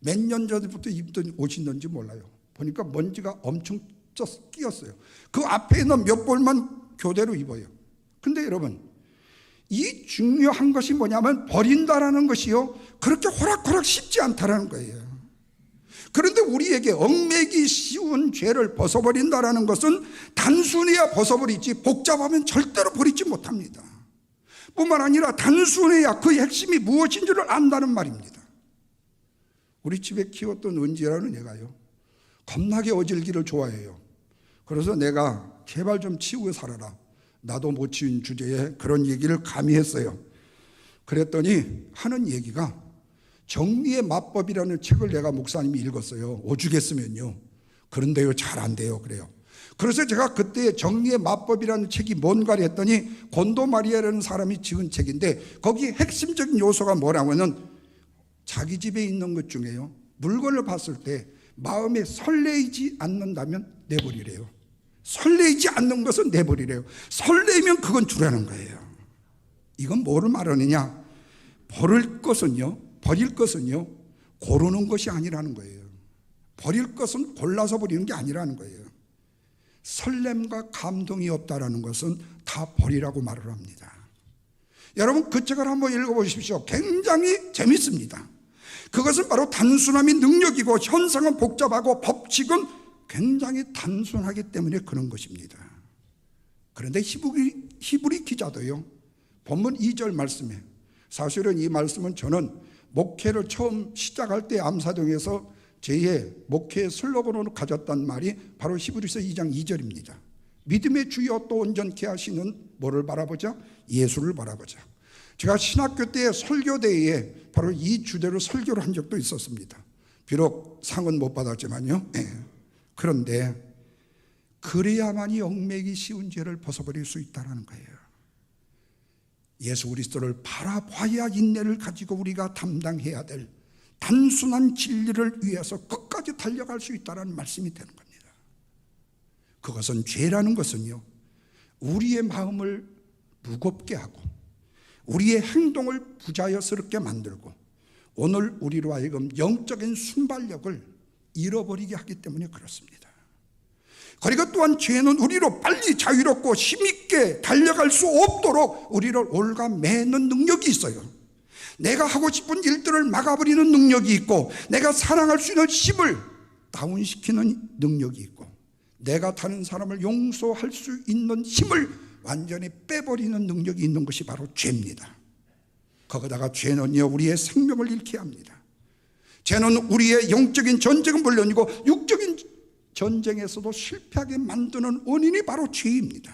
몇 년 전부터 입던 옷인지 몰라요. 보니까 먼지가 엄청 끼었어요. 그 앞에 있는 몇 벌만 교대로 입어요. 근데 여러분, 이 중요한 것이 뭐냐면 버린다라는 것이요, 그렇게 호락호락 쉽지 않다라는 거예요. 그런데 우리에게 얽매기 쉬운 죄를 벗어버린다라는 것은 단순해야 벗어버리지 복잡하면 절대로 버리지 못합니다. 뿐만 아니라 단순해야 그 핵심이 무엇인지를 안다는 말입니다. 우리 집에 키웠던 은지라는 애가요, 겁나게 어질기를 좋아해요. 그래서 내가 제발 좀 치우고 살아라, 나도 못 치운 주제에 그런 얘기를 감히 했어요. 그랬더니 하는 얘기가 정리의 마법이라는 책을 내가 목사님이 읽었어요. 오죽했으면요. 그런데요, 잘 안 돼요. 그래요. 그래서 제가 그때 정리의 마법이라는 책이 뭔가 했더니 곤도 마리아라는 사람이 지은 책인데 거기 핵심적인 요소가 뭐라고는 자기 집에 있는 것 중에요, 물건을 봤을 때 마음에 설레이지 않는다면 내버리래요. 설레이지 않는 것은 내버리래요. 설레면 그건 주라는 거예요. 이건 뭐를 말하느냐, 버릴 것은요, 고르는 것이 아니라는 거예요. 버릴 것은 골라서 버리는 게 아니라는 거예요. 설렘과 감동이 없다라는 것은 다 버리라고 말을 합니다. 여러분, 그 책을 한번 읽어보십시오. 굉장히 재밌습니다. 그것은 바로 단순함이 능력이고 현상은 복잡하고 법칙은 굉장히 단순하기 때문에 그런 것입니다. 그런데 히브리 기자도요, 본문 2절 말씀에, 사실은 이 말씀은 저는 목회를 처음 시작할 때 암사동에서 제 목회의 슬로건으로 가졌단 말이 바로 히브리서 2장 2절입니다. 믿음의 주여 또 온전케 하시는 뭐를 바라보자? 예수를 바라보자. 제가 신학교 때 설교대회에 바로 이 주제로 설교를 한 적도 있었습니다. 비록 상은 못 받았지만요. 그런데 그래야만이 얽매기 쉬운 죄를 벗어버릴 수 있다는 거예요. 예수 그리스도를 바라봐야 인내를 가지고 우리가 담당해야 될 단순한 진리를 위해서 끝까지 달려갈 수 있다는 말씀이 되는 겁니다. 그것은 죄라는 것은요, 우리의 마음을 무겁게 하고 우리의 행동을 부자연스럽게 만들고 오늘 우리로 하여금 영적인 순발력을 잃어버리게 하기 때문에 그렇습니다. 그리고 또한 죄는 우리로 빨리 자유롭고 힘있게 달려갈 수 없도록 우리를 올가매는 능력이 있어요. 내가 하고 싶은 일들을 막아버리는 능력이 있고, 내가 사랑할 수 있는 힘을 다운시키는 능력이 있고, 내가 다른 사람을 용서할 수 있는 힘을 완전히 빼버리는 능력이 있는 것이 바로 죄입니다. 거기다가 죄는요, 우리의 생명을 잃게 합니다. 죄는 우리의 영적인 전쟁은 물론이고 육적인 전쟁에서도 실패하게 만드는 원인이 바로 죄입니다.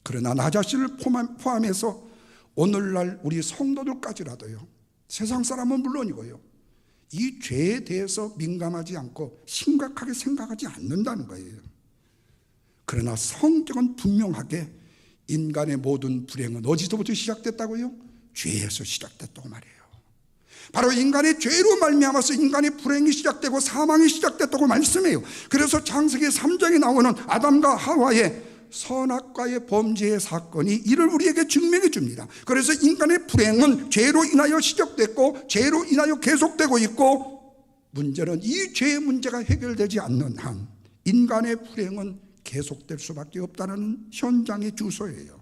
그러나 나 자신을 포함해서 오늘날 우리 성도들까지라도요, 세상 사람은 물론이고요, 이 죄에 대해서 민감하지 않고 심각하게 생각하지 않는다는 거예요. 그러나 성경은 분명하게 인간의 모든 불행은 어디서부터 시작됐다고요? 죄에서 시작됐다고 말해요. 바로 인간의 죄로 말미암아서 인간의 불행이 시작되고 사망이 시작됐다고 말씀해요. 그래서 창세기 3장에 나오는 아담과 하와의 선악과의 범죄의 사건이 이를 우리에게 증명해 줍니다. 그래서 인간의 불행은 죄로 인하여 시작됐고 죄로 인하여 계속되고 있고, 문제는 이 죄의 문제가 해결되지 않는 한 인간의 불행은 계속될 수밖에 없다는 현장의 주소예요.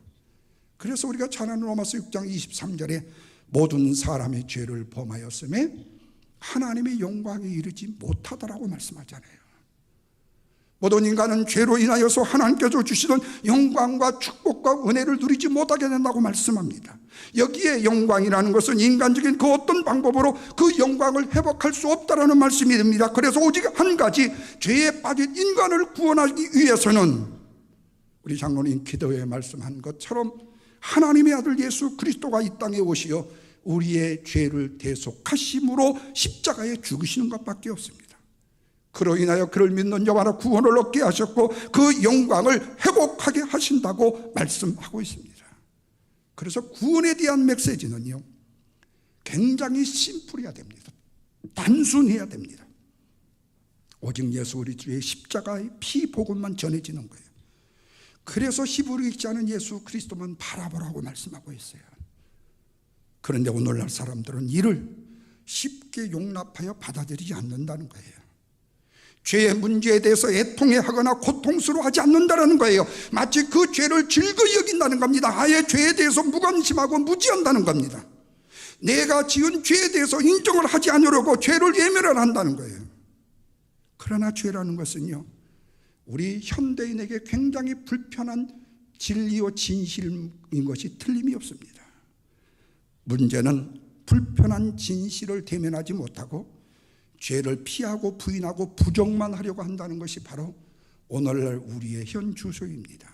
그래서 우리가 잘 아는 로마서 6장 23절에 모든 사람의 죄를 범하였음에 하나님의 영광에 이르지 못하다라고 말씀하잖아요. 모든 인간은 죄로 인하여서 하나님께서 주시는 영광과 축복과 은혜를 누리지 못하게 된다고 말씀합니다. 여기에 영광이라는 것은 인간적인 그 어떤 방법으로 그 영광을 회복할 수 없다라는 말씀이 됩니다. 그래서 오직 한 가지, 죄에 빠진 인간을 구원하기 위해서는 우리 장로님 기도에 말씀한 것처럼 하나님의 아들 예수 그리스도가 이 땅에 오시어 우리의 죄를 대속하심으로 십자가에 죽으시는 것밖에 없습니다. 그로 인하여 그를 믿는 자마다 구원을 얻게 하셨고 그 영광을 회복하게 하신다고 말씀하고 있습니다. 그래서 구원에 대한 메시지는요, 굉장히 심플해야 됩니다. 단순해야 됩니다. 오직 예수 그리스도의 십자가의 피 복음만 전해지는 거예요. 그래서 히브리 기자는 예수 그리스도만 바라보라고 말씀하고 있어요. 그런데 오늘날 사람들은 이를 쉽게 용납하여 받아들이지 않는다는 거예요. 죄의 문제에 대해서 애통해하거나 고통스러워하지 않는다는 거예요. 마치 그 죄를 즐거이 여긴다는 겁니다. 아예 죄에 대해서 무관심하고 무지한다는 겁니다. 내가 지은 죄에 대해서 인정을 하지 않으려고 죄를 예멸을 한다는 거예요. 그러나 죄라는 것은요, 우리 현대인에게 굉장히 불편한 진리와 진실인 것이 틀림이 없습니다. 문제는 불편한 진실을 대면하지 못하고 죄를 피하고 부인하고 부정만 하려고 한다는 것이 바로 오늘날 우리의 현 주소입니다.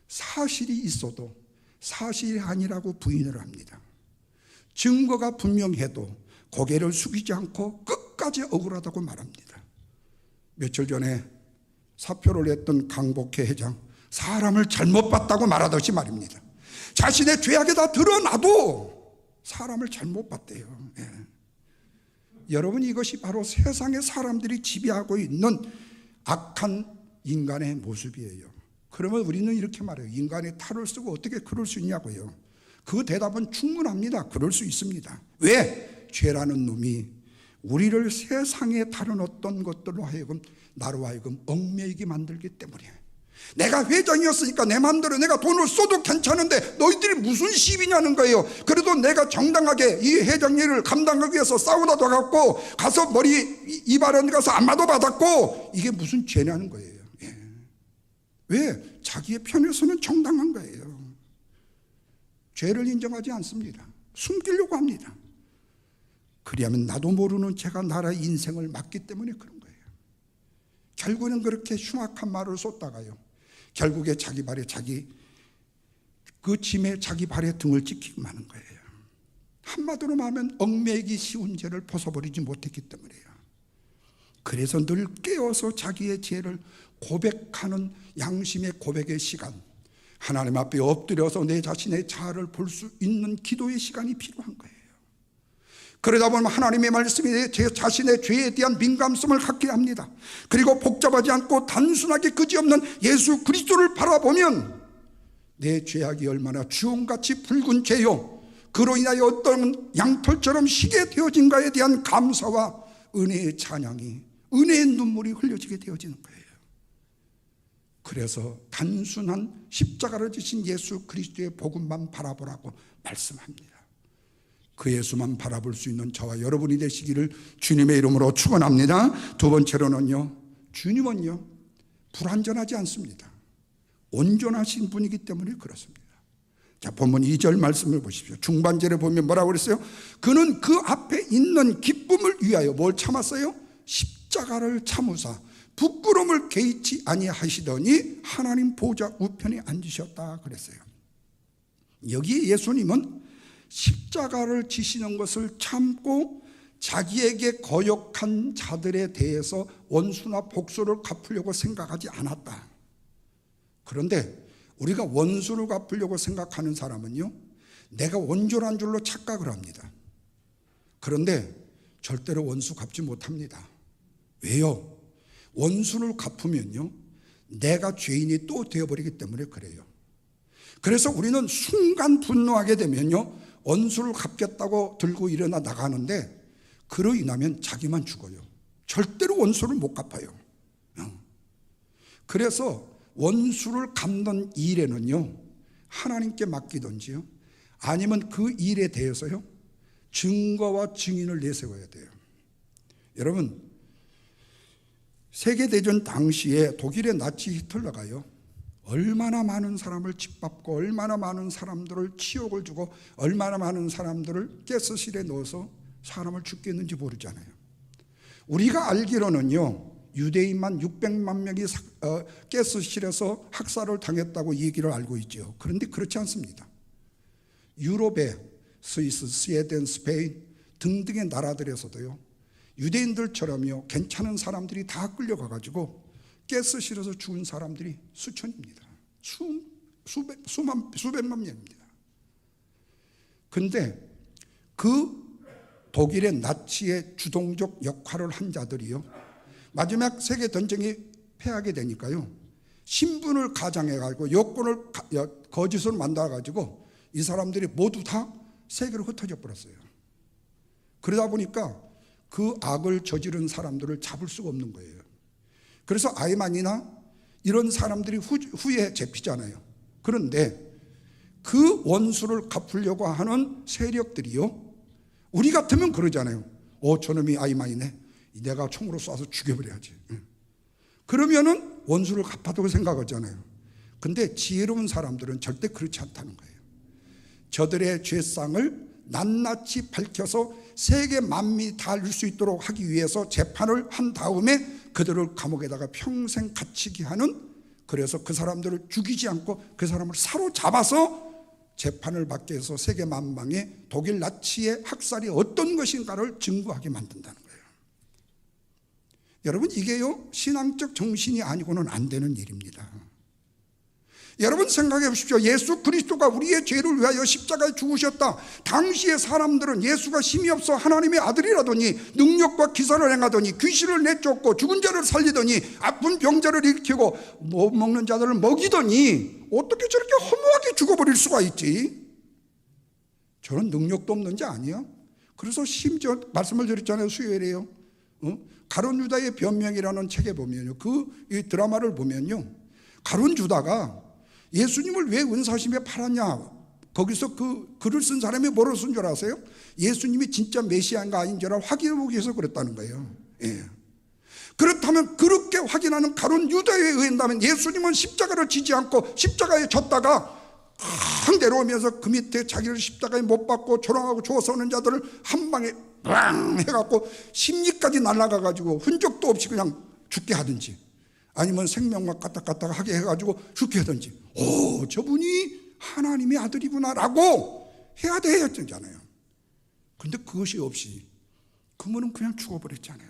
사실이 있어도 사실이 아니라고 부인을 합니다. 증거가 분명해도 고개를 숙이지 않고 끝까지 억울하다고 말합니다. 며칠 전에 사표를 냈던 강복회 회장, 사람을 잘못 봤다고 말하듯이 말입니다. 자신의 죄악이 다 드러나도 사람을 잘못 봤대요. 여러분, 이것이 바로 세상의 사람들이 지배하고 있는 악한 인간의 모습이에요. 그러면 우리는 이렇게 말해요. 인간의 탈을 쓰고 어떻게 그럴 수 있냐고요. 그 대답은 충분합니다. 그럴 수 있습니다. 왜? 죄라는 놈이 우리를 세상에 다른 어떤 것들로 하여금 나로 하여금 얽매이게 만들기 때문에, 내가 회장이었으니까 내 마음대로 내가 돈을 써도 괜찮은데 너희들이 무슨 시비냐는 거예요. 그래도 내가 정당하게 이 회장 일을 감당하기 위해서 싸우다도 갔고 가서 머리 이발원 가서 안마도 받았고, 이게 무슨 죄냐는 거예요. 왜? 자기의 편에서는 정당한 거예요. 죄를 인정하지 않습니다. 숨기려고 합니다. 그리하면 나도 모르는 제가 나라의 인생을 맡기 때문에 그런 거예요. 결국에는 그렇게 흉악한 말을 쏟다가요, 결국에 자기 발에 그 짐에 자기 발에 등을 찍히고 마는 거예요. 한마디로 말하면 얽매이기 쉬운 죄를 벗어버리지 못했기 때문이에요. 그래서 늘 깨어서 자기의 죄를 고백하는 양심의 고백의 시간, 하나님 앞에 엎드려서 내 자신의 자아를 볼 수 있는 기도의 시간이 필요한 거예요. 그러다 보면 하나님의 말씀이 제 자신의 죄에 대한 민감성을 갖게 합니다. 그리고 복잡하지 않고 단순하게 그지없는 예수 그리스도를 바라보면 내 죄악이 얼마나 주홍같이 붉은 죄요, 그로 인하여 어떤 양털처럼 희게 되어진가에 대한 감사와 은혜의 찬양이, 은혜의 눈물이 흘려지게 되어지는 거예요. 그래서 단순한 십자가를 지신 예수 그리스도의 복음만 바라보라고 말씀합니다. 그 예수만 바라볼 수 있는 저와 여러분이 되시기를 주님의 이름으로 축원합니다. 두 번째로는요, 주님은요 불완전하지 않습니다. 온전하신 분이기 때문에 그렇습니다. 자, 본문 2절 말씀을 보십시오. 중반절에 보면 뭐라고 그랬어요? 그는 그 앞에 있는 기쁨을 위하여 뭘 참았어요? 십자가를 참으사 부끄러움을 개의치 아니하시더니 하나님 보좌 우편에 앉으셨다 그랬어요. 여기 예수님은 십자가를 지시는 것을 참고 자기에게 거역한 자들에 대해서 원수나 복수를 갚으려고 생각하지 않았다. 그런데 우리가 원수를 갚으려고 생각하는 사람은요, 내가 온전한 줄로 착각을 합니다. 그런데 절대로 원수 갚지 못합니다. 왜요? 원수를 갚으면요, 내가 죄인이 또 되어버리기 때문에 그래요. 그래서 우리는 순간 분노하게 되면요, 원수를 갚겠다고 들고 일어나 나가는데 그로 인하면 자기만 죽어요. 절대로 원수를 못 갚아요. 그래서 원수를 갚는 일에는요, 하나님께 맡기든지요, 아니면 그 일에 대해서요 증거와 증인을 내세워야 돼요. 여러분, 세계대전 당시에 독일의 나치 히틀러가요 얼마나 많은 사람을 짓밟고 얼마나 많은 사람들을 치욕을 주고 얼마나 많은 사람들을 가스실에 넣어서 사람을 죽게 했는지 모르잖아요. 우리가 알기로는요, 유대인만 600만 명이 가스실에서 학살을 당했다고 얘기를 알고 있죠. 그런데 그렇지 않습니다. 유럽의 스위스, 스웨덴, 스페인 등등의 나라들에서도요, 유대인들처럼요 괜찮은 사람들이 다 끌려가가지고 가스실에서 죽은 사람들이 수천입니다. 수백만 명입니다. 근데 그 독일의 나치의 주동적 역할을 한 자들이요, 마지막 세계전쟁이 패하게 되니까요, 신분을 가장해가지고 여권을 거짓으로 만들어가지고 이 사람들이 모두 다 세계로 흩어져 버렸어요. 그러다 보니까 그 악을 저지른 사람들을 잡을 수가 없는 거예요. 그래서 아이만이나 이런 사람들이 후에 잡히잖아요. 그런데 그 원수를 갚으려고 하는 세력들이요, 우리 같으면 그러잖아요. 저놈이 아이만이네, 내가 총으로 쏴서 죽여버려야지. 그러면은 원수를 갚아도 생각하잖아요. 근데 지혜로운 사람들은 절대 그렇지 않다는 거예요. 저들의 죄상을 낱낱이 밝혀서 세계 만민이 다 알 수 있도록 하기 위해서 재판을 한 다음에 그들을 감옥에다가 평생 갇히게 하는, 그래서 그 사람들을 죽이지 않고 그 사람을 사로잡아서 재판을 받게 해서 세계 만방에 독일 나치의 학살이 어떤 것인가를 증거하게 만든다는 거예요. 여러분, 이게요 신앙적 정신이 아니고는 안 되는 일입니다. 여러분 생각해 보십시오. 예수 그리스도가 우리의 죄를 위하여 십자가에 죽으셨다. 당시의 사람들은 예수가 힘이 없어 하나님의 아들이라더니 능력과 기사를 행하더니 귀신을 내쫓고 죽은 자를 살리더니 아픈 병자를 일으키고 못 먹는 자들을 먹이더니 어떻게 저렇게 허무하게 죽어버릴 수가 있지? 저는 능력도 없는 자 아니야? 그래서 심지어 말씀을 드렸잖아요. 수요일에요. 가룟 유다의 변명이라는 책에 보면요, 이 드라마를 보면요, 가룟 유다가 예수님을 왜 은사심에 팔았냐, 거기서 그 글을 쓴 사람이 뭐로 쓴 줄 아세요? 예수님이 진짜 메시아인가 아닌지를 확인하기 위해서 그랬다는 거예요. 예. 그렇다면 그렇게 확인하는 가룟 유다에 의한다면 예수님은 십자가를 지지 않고 십자가에 졌다가 확 내려오면서 그 밑에 자기를 십자가에 못 박고 조롱하고 조서오는 자들을 한 방에 빵 해갖고 심리까지 날아가가지고 흔적도 없이 그냥 죽게 하든지, 아니면 생명과 까딱까딱 하게 해가지고 죽게 하든지, 오, 저분이 하나님의 아들이구나라고 해야 되었잖아요. 근데 그것이 없이 그분은 그냥 죽어버렸잖아요.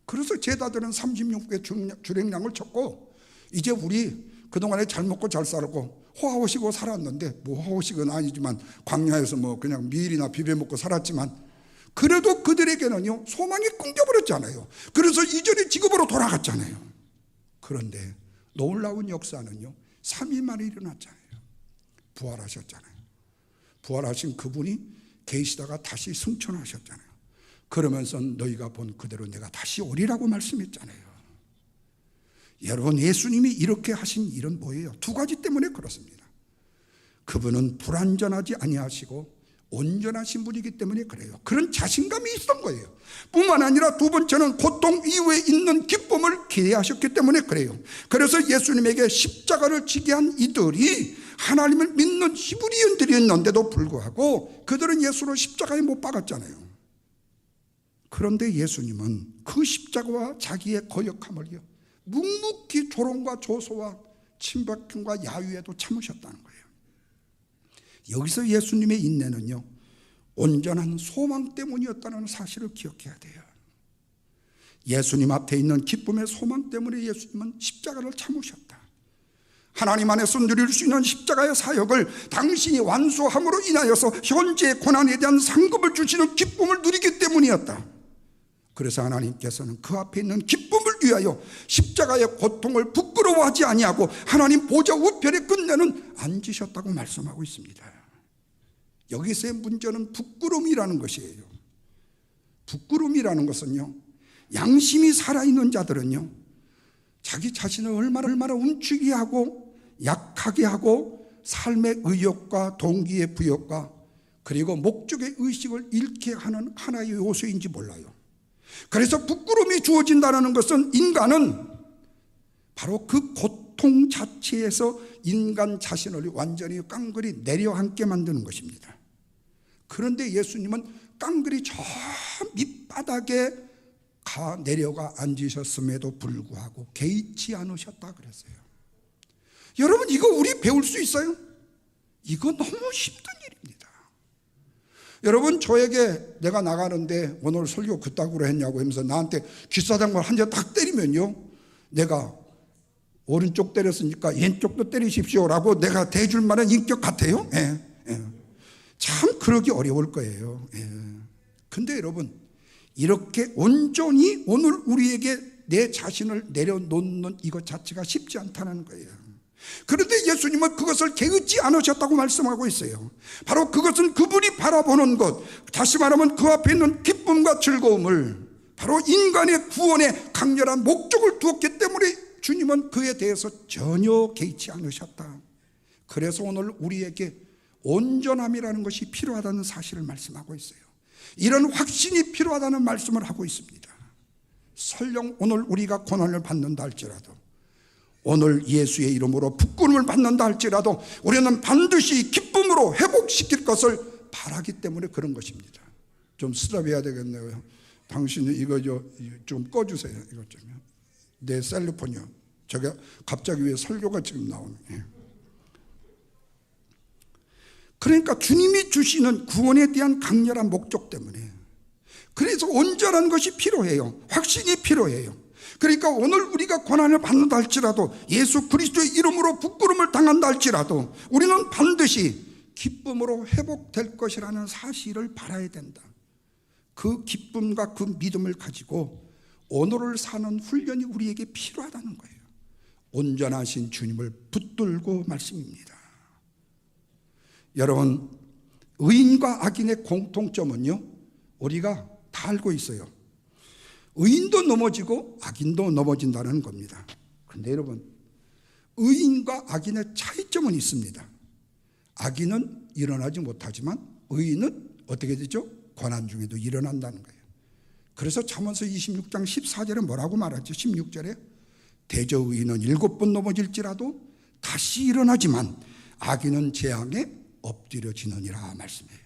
그래서 제자들은 36개 주량량을 쳤고, 이제 우리 그동안에 잘 먹고 잘 살았고 호화호식으로 살았는데, 뭐 호화호식은 아니지만 광야에서 뭐 그냥 밀이나 비벼 먹고 살았지만, 그래도 그들에게는요 소망이 끊겨버렸잖아요. 그래서 이전의 직업으로 돌아갔잖아요. 그런데 놀라운 역사는요 3일 만에 일어났잖아요. 부활하셨잖아요. 부활하신 그분이 계시다가 다시 승천하셨잖아요. 그러면서 너희가 본 그대로 내가 다시 오리라고 말씀했잖아요. 여러분, 예수님이 이렇게 하신 일은 뭐예요? 두 가지 때문에 그렇습니다. 그분은 불완전하지 아니하시고 온전하신 분이기 때문에 그래요. 그런 자신감이 있었던 거예요. 뿐만 아니라 두 번째는 고통 이후에 있는 기쁨을 기대하셨기 때문에 그래요. 그래서 예수님에게 십자가를 지게 한 이들이 하나님을 믿는 히브리인들이었는데도 불구하고 그들은 예수를 십자가에 못 박았잖아요. 그런데 예수님은 그 십자가와 자기의 거역함을요 묵묵히 조롱과 조소와 침박함과 야유에도 참으셨다는 거예요. 여기서 예수님의 인내는요 온전한 소망 때문이었다는 사실을 기억해야 돼요. 예수님 앞에 있는 기쁨의 소망 때문에 예수님은 십자가를 참으셨다. 하나님 안에서 누릴 수 있는 십자가의 사역을 당신이 완수함으로 인하여서 현재의 고난에 대한 상급을 주시는 기쁨을 누리기 때문이었다. 그래서 하나님께서는 그 앞에 있는 기쁨을 위하여 십자가의 고통을 부끄러워하지 아니하고 하나님 보좌 우편에 끝내는 앉으셨다고 말씀하고 있습니다. 여기서의 문제는 부끄러움이라는 것이에요. 부끄러움이라는 것은요 양심이 살아있는 자들은요 자기 자신을 얼마나 움츠게 하고 약하게 하고 삶의 의욕과 동기의 부욕과 그리고 목적의 의식을 잃게 하는 하나의 요소인지 몰라요. 그래서 부끄러움이 주어진다는 것은 인간은 바로 그 고통 자체에서 인간 자신을 완전히 깡그리 내려앉게 만드는 것입니다. 그런데 예수님은 깡그리 저 밑바닥에 내려가 앉으셨음에도 불구하고 개의치 않으셨다 그랬어요. 여러분, 이거 우리 배울 수 있어요? 이거 너무 힘든 일입니다. 여러분, 저에게 내가 나가는데 오늘 설교 그따구로 했냐고 하면서 나한테 귓사장을 한 대 딱 때리면요 내가 오른쪽 때렸으니까 왼쪽도 때리십시오라고 내가 대줄 만한 인격 같아요? 참 그러기 어려울 거예요. 근데 여러분, 이렇게 온전히 오늘 우리에게 내 자신을 내려놓는 이것 자체가 쉽지 않다는 거예요. 그런데 예수님은 그것을 개의치 않으셨다고 말씀하고 있어요. 바로 그것은 그분이 바라보는 것, 다시 말하면 그 앞에 있는 기쁨과 즐거움을 바로 인간의 구원에 강렬한 목적을 두었기 때문에 주님은 그에 대해서 전혀 개의치 않으셨다. 그래서 오늘 우리에게 온전함이라는 것이 필요하다는 사실을 말씀하고 있어요. 이런 확신이 필요하다는 말씀을 하고 있습니다. 설령 오늘 우리가 고난을 받는다 할지라도, 오늘 예수의 이름으로 부끄러움을 받는다 할지라도 우리는 반드시 기쁨으로 회복시킬 것을 바라기 때문에 그런 것입니다. 좀 스탑해야 되겠네요. 당신이 이거 좀 꺼주세요. 이것 좀. 내 셀로폰이요. 제가 갑자기 왜 설교가 지금 나오는. 그러니까 주님이 주시는 구원에 대한 강렬한 목적 때문에, 그래서 온전한 것이 필요해요. 확신이 필요해요. 그러니까 오늘 우리가 고난을 받는다 할지라도, 예수 그리스도의 이름으로 부끄러움을 당한다 할지라도 우리는 반드시 기쁨으로 회복될 것이라는 사실을 바라야 된다. 그 기쁨과 그 믿음을 가지고 오늘을 사는 훈련이 우리에게 필요하다는 거예요. 온전하신 주님을 붙들고 말씀입니다. 여러분, 의인과 악인의 공통점은요 우리가 다 알고 있어요. 의인도 넘어지고 악인도 넘어진다는 겁니다. 그런데 여러분, 의인과 악인의 차이점은 있습니다. 악인은 일어나지 못하지만 의인은 어떻게 되죠? 고난 중에도 일어난다는 거예요. 그래서 잠언서 26장 14절에 뭐라고 말하죠? 16절에 대저 의인은 7번 넘어질지라도 다시 일어나지만 악인은 재앙에 엎드려지느니라 말씀해요.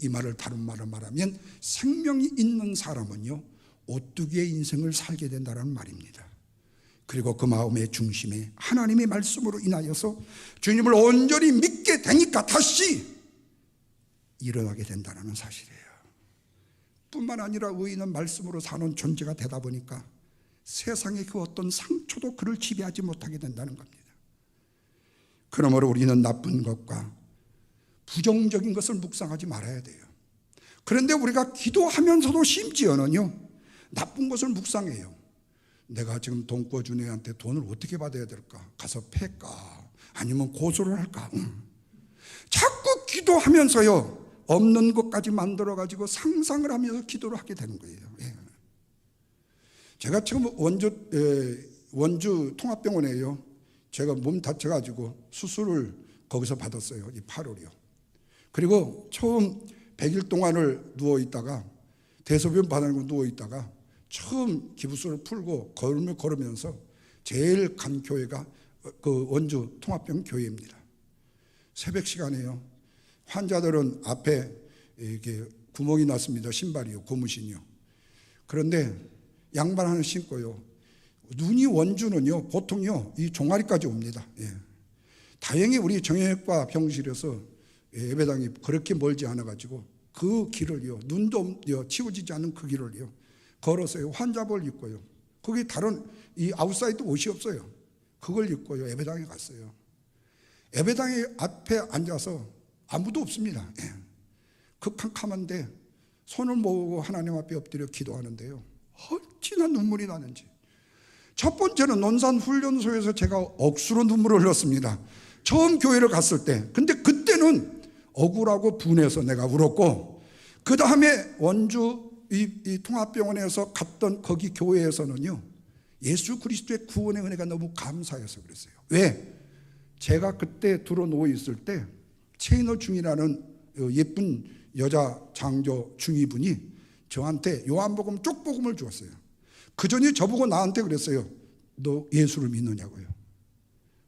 이 말을 다른 말로 말하면 생명이 있는 사람은요 오뚜기의 인생을 살게 된다는 말입니다. 그리고 그 마음의 중심에 하나님의 말씀으로 인하여서 주님을 온전히 믿게 되니까 다시 일어나게 된다는 사실이에요. 뿐만 아니라 의인은 말씀으로 사는 존재가 되다 보니까 세상의 그 어떤 상처도 그를 지배하지 못하게 된다는 겁니다. 그러므로 우리는 나쁜 것과 부정적인 것을 묵상하지 말아야 돼요. 그런데 우리가 기도하면서도 심지어는요, 나쁜 것을 묵상해요. 내가 지금 돈 꿔준 애한테 돈을 어떻게 받아야 될까? 가서 팰까? 아니면 고소를 할까? 자꾸 기도하면서요, 없는 것까지 만들어가지고 상상을 하면서 기도를 하게 되는 거예요. 예. 제가 지금 원주 통합병원에요, 제가 몸 다쳐가지고 수술을 거기서 받았어요. 이 8월이요. 그리고 처음 100일 동안을 누워있다가, 대소변 받아내고 누워있다가 처음 기부스를 풀고 걸으면서 제일 간 교회가 그 원주 통합병 교회입니다. 새벽 시간에요, 환자들은 앞에 이렇게 구멍이 났습니다. 신발이요, 고무신이요. 그런데 양말 하나 신고요, 눈이 원주는요 보통요 이 종아리까지 옵니다. 예. 다행히 우리 정형외과 병실에서 예배당이 그렇게 멀지 않아가지고 그 길을요, 눈도 치워지지 않는 그 길을요 걸어서요, 환자복을 입고요, 거기 다른 이 아웃사이드 옷이 없어요. 그걸 입고요 예배당에 갔어요. 예배당에 앞에 앉아서 아무도 없습니다. 예. 그 캄캄한데 손을 모으고 하나님 앞에 엎드려 기도하는데요, 어찌나 눈물이 나는지. 첫 번째는 논산훈련소에서 제가 억수로 눈물을 흘렸습니다. 처음 교회를 갔을 때. 근데 그때는 억울하고 분해서 내가 울었고, 그 다음에 원주 이 통합병원에서 갔던 거기 교회에서는요, 예수 그리스도의 구원의 은혜가 너무 감사해서 그랬어요. 왜? 제가 그때 들어 누워 있을 때 체이너 중이라는 예쁜 여자 장조 중위분이 저한테 요한복음 쪽복음을 주었어요. 그 전에 저보고 나한테 그랬어요. 너 예수를 믿느냐고요.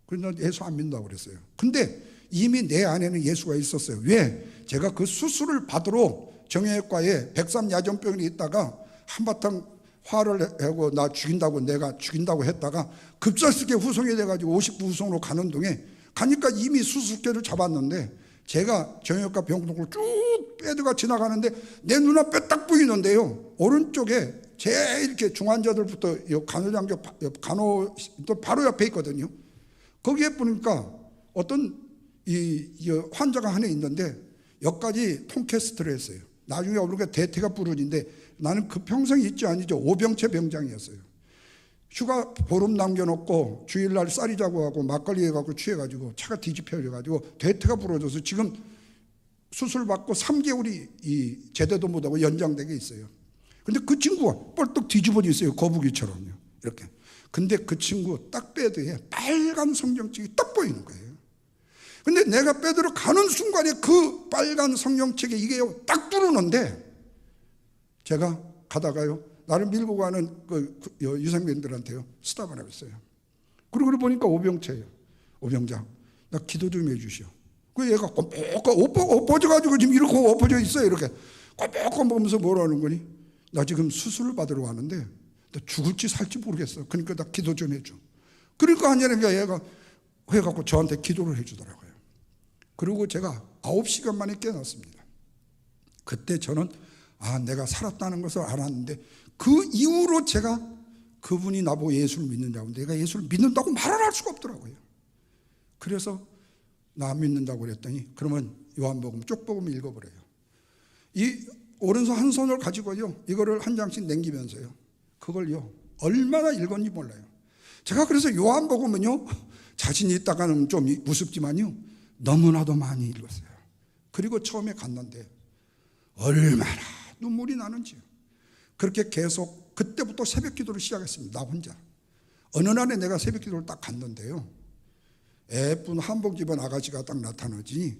그래서 난 예수 안 믿는다고 그랬어요. 근데 이미 내 안에는 예수가 있었어요. 왜? 제가 그 수술을 받으러 정형외과에 백삼야전병원에 있다가 한바탕 화를 하고 나 죽인다고, 내가 죽인다고 했다가 급작스럽게 후송이 돼가지고 50부 후송으로 가는 동에 가니까 이미 수술대를 잡았는데, 제가 정형외과 병동을 쭉 빼드가 지나가는데 내 눈앞에 딱 보이는데요, 오른쪽에 제 이렇게 중환자들부터 간호장교 간호도 바로 옆에 있거든요. 거기에 보니까 어떤 이 환자가 하나 있는데 여기까지 통캐스트를 했어요. 나중에 우리가 대퇴가 부르는데 나는 그 평생 있지 아니죠. 오병채 병장이었어요. 휴가 보름 남겨놓고 주일날 쌀이 자고 하고 막걸리 해갖고 취해가지고 차가 뒤집혀져가지고 대퇴가 부러져서 지금 수술 받고 3개월이 이 제대도 못하고 연장되게 있어요. 근데 그 친구가 뻘떡 뒤집어져 있어요. 거북이처럼요. 이렇게. 근데 그 친구 딱 빼드에 빨간 성경책이 딱 보이는 거예요. 근데 내가 빼드러 가는 순간에 그 빨간 성경책에 이게 딱 부르는데, 제가 가다가요, 나를 밀고 가는 그 유생민들한테요, 스탑을 했어요. 그러고 보니까 오병채예요. 오병장, 나 기도 좀 해주시오. 그 얘가 엎어져가지고 지금 이렇게 엎어져 있어요. 이렇게 꼬박꼬박 보면서 뭐라는 거니? 나 지금 수술을 받으러 가는데 나 죽을지 살지 모르겠어. 그러니까 나 기도 좀 해줘. 그러니까 하냐니까 얘가 해갖고 저한테 기도를 해주더라고요. 그리고 제가 9시간 만에 깨어났습니다. 그때 저는 내가 살았다는 것을 알았는데, 그 이후로 제가 그분이 나보고 예수를 믿느냐고, 내가 예수를 믿는다고 말을 할 수가 없더라고요. 그래서 나 안 믿는다고 그랬더니, 그러면 요한복음 쪽복음 읽어보래요. 이 오른손 한 손을 가지고요, 이거를 한 장씩 남기면서요, 그걸요 얼마나 읽었는지 몰라요. 제가 그래서 요한복음은요, 자신이 있다가는 좀 우습지만요, 너무나도 많이 읽었어요. 그리고 처음에 갔는데 얼마나 눈물이 나는지요. 그렇게 계속 그때부터 새벽 기도를 시작했습니다. 나 혼자. 어느 날에 내가 새벽 기도를 딱 갔는데요, 예쁜 한복 입은 아가씨가 딱 나타나지,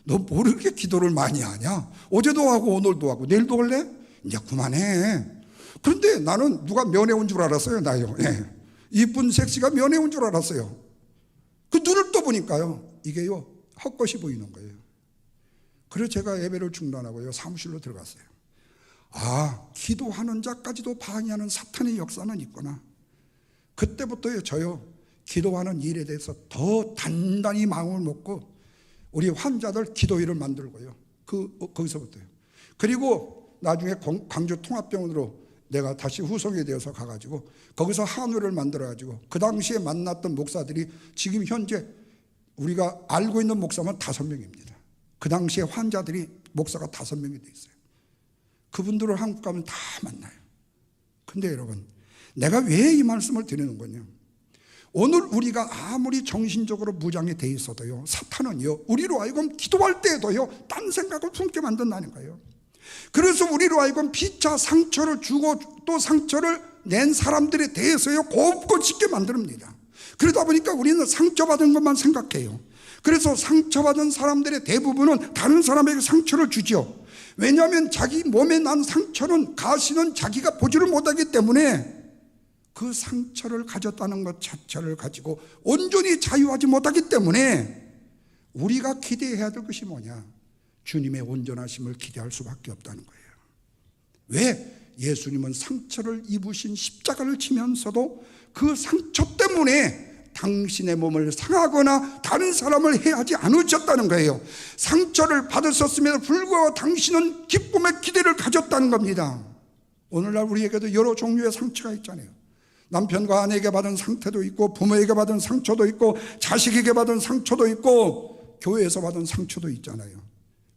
너 뭘 이렇게 기도를 많이 하냐? 어제도 하고 오늘도 하고 내일도 할래? 이제 그만해. 그런데 나는 누가 면회 온 줄 알았어요. 나요. 예. 이쁜 섹시가 면회 온 줄 알았어요. 그 눈을 떠보니까요, 이게요 헛것이 보이는 거예요. 그래서 제가 예배를 중단하고요 사무실로 들어갔어요. 기도하는 자까지도 방해하는 사탄의 역사는 있구나. 그때부터요 저요 기도하는 일에 대해서 더 단단히 마음을 먹고 우리 환자들 기도일을 만들고요. 거기서부터요. 그리고 나중에 광주 통합병원으로 내가 다시 후송에 되어서 가가지고 거기서 한우를 만들어가지고 그 당시에 만났던 목사들이 지금 현재 우리가 알고 있는 목사만 5명입니다. 그 당시에 환자들이 목사가 5명이 돼 있어요. 그분들을 한국 가면 다 만나요. 근데 여러분, 내가 왜 이 말씀을 드리는 거냐? 오늘 우리가 아무리 정신적으로 무장이 돼 있어도요, 사탄은요, 우리로 하여금 기도할 때에도요, 딴 생각을 품게 만든다는 거예요. 그래서 우리로 하여금 피차 상처를 주고 또 상처를 낸 사람들에 대해서요, 곱고 짖게 만듭니다. 그러다 보니까 우리는 상처받은 것만 생각해요. 그래서 상처받은 사람들의 대부분은 다른 사람에게 상처를 주죠. 왜냐하면 자기 몸에 난 상처는 가시는 자기가 보지를 못하기 때문에 그 상처를 가졌다는 것 자체를 가지고 온전히 자유하지 못하기 때문에 우리가 기대해야 될 것이 뭐냐? 주님의 온전하심을 기대할 수밖에 없다는 거예요. 왜? 예수님은 상처를 입으신 십자가를 지면서도 그 상처 때문에 당신의 몸을 상하거나 다른 사람을 해하지 않으셨다는 거예요. 상처를 받으셨음에도 불구하고 당신은 기쁨의 기대를 가졌다는 겁니다. 오늘날 우리에게도 여러 종류의 상처가 있잖아요. 남편과 아내에게 받은 상처도 있고, 부모에게 받은 상처도 있고, 자식에게 받은 상처도 있고, 교회에서 받은 상처도 있잖아요.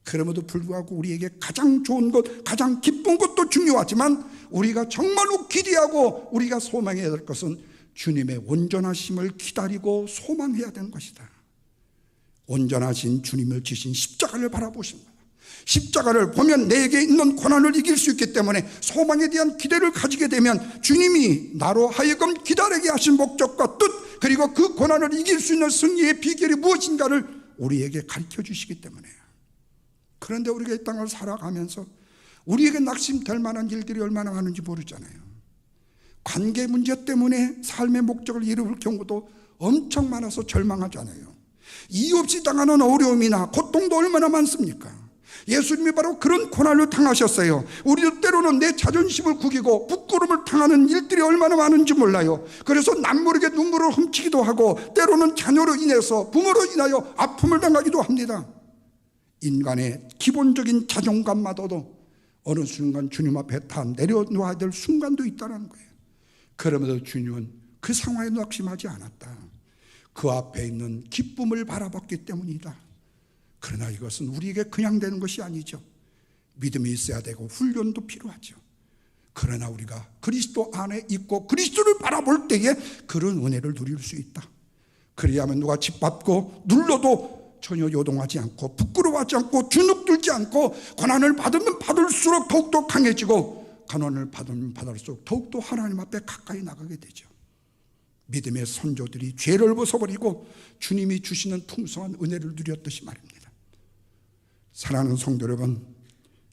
그럼에도 불구하고 우리에게 가장 좋은 것, 가장 기쁜 것도 중요하지만 우리가 정말로 기대하고 우리가 소망해야 될 것은 주님의 온전하심을 기다리고 소망해야 되는 것이다. 온전하신 주님을 지신 십자가를 바라보신 거예요. 십자가를 보면 내게 있는 고난을 이길 수 있기 때문에 소망에 대한 기대를 가지게 되면 주님이 나로 하여금 기다리게 하신 목적과 뜻, 그리고 그 고난을 이길 수 있는 승리의 비결이 무엇인가를 우리에게 가르쳐 주시기 때문에요. 그런데 우리가 이 땅을 살아가면서 우리에게 낙심될 만한 일들이 얼마나 많은지 모르잖아요. 관계 문제 때문에 삶의 목적을 잃을 경우도 엄청 많아서 절망하잖아요. 이유 없이 당하는 어려움이나 고통도 얼마나 많습니까? 예수님이 바로 그런 고난을 당하셨어요. 우리도 때로는 내 자존심을 구기고 부끄러움을 당하는 일들이 얼마나 많은지 몰라요. 그래서 남모르게 눈물을 훔치기도 하고 때로는 자녀로 인해서 부모로 인하여 아픔을 당하기도 합니다. 인간의 기본적인 자존감마저도 어느 순간 주님 앞에 다 내려놓아야 될 순간도 있다는 거예요. 그럼에도 주님은 그 상황에 낙심하지 않았다. 그 앞에 있는 기쁨을 바라봤기 때문이다. 그러나 이것은 우리에게 그냥 되는 것이 아니죠. 믿음이 있어야 되고 훈련도 필요하죠. 그러나 우리가 그리스도 안에 있고 그리스도를 바라볼 때에 그런 은혜를 누릴 수 있다. 그래야만 누가 짓밟고 눌러도 전혀 요동하지 않고 부끄러워하지 않고 주눅들지 않고 고난을 받으면 받을수록 더욱더 강해지고 고난을 받으면 받을수록 더욱더 하나님 앞에 가까이 나가게 되죠. 믿음의 선조들이 죄를 벗어버리고 주님이 주시는 풍성한 은혜를 누렸듯이 말입니다. 사랑하는 성도 여러분,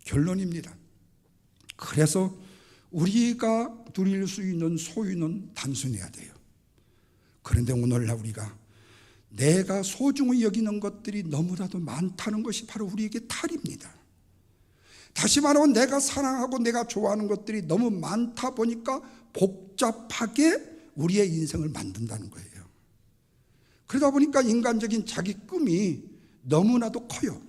결론입니다. 그래서 우리가 누릴 수 있는 소유는 단순해야 돼요. 그런데 오늘날 우리가 내가 소중히 여기는 것들이 너무나도 많다는 것이 바로 우리에게 탈입니다. 다시 말하면 내가 사랑하고 내가 좋아하는 것들이 너무 많다 보니까 복잡하게 우리의 인생을 만든다는 거예요. 그러다 보니까 인간적인 자기 꿈이 너무나도 커요.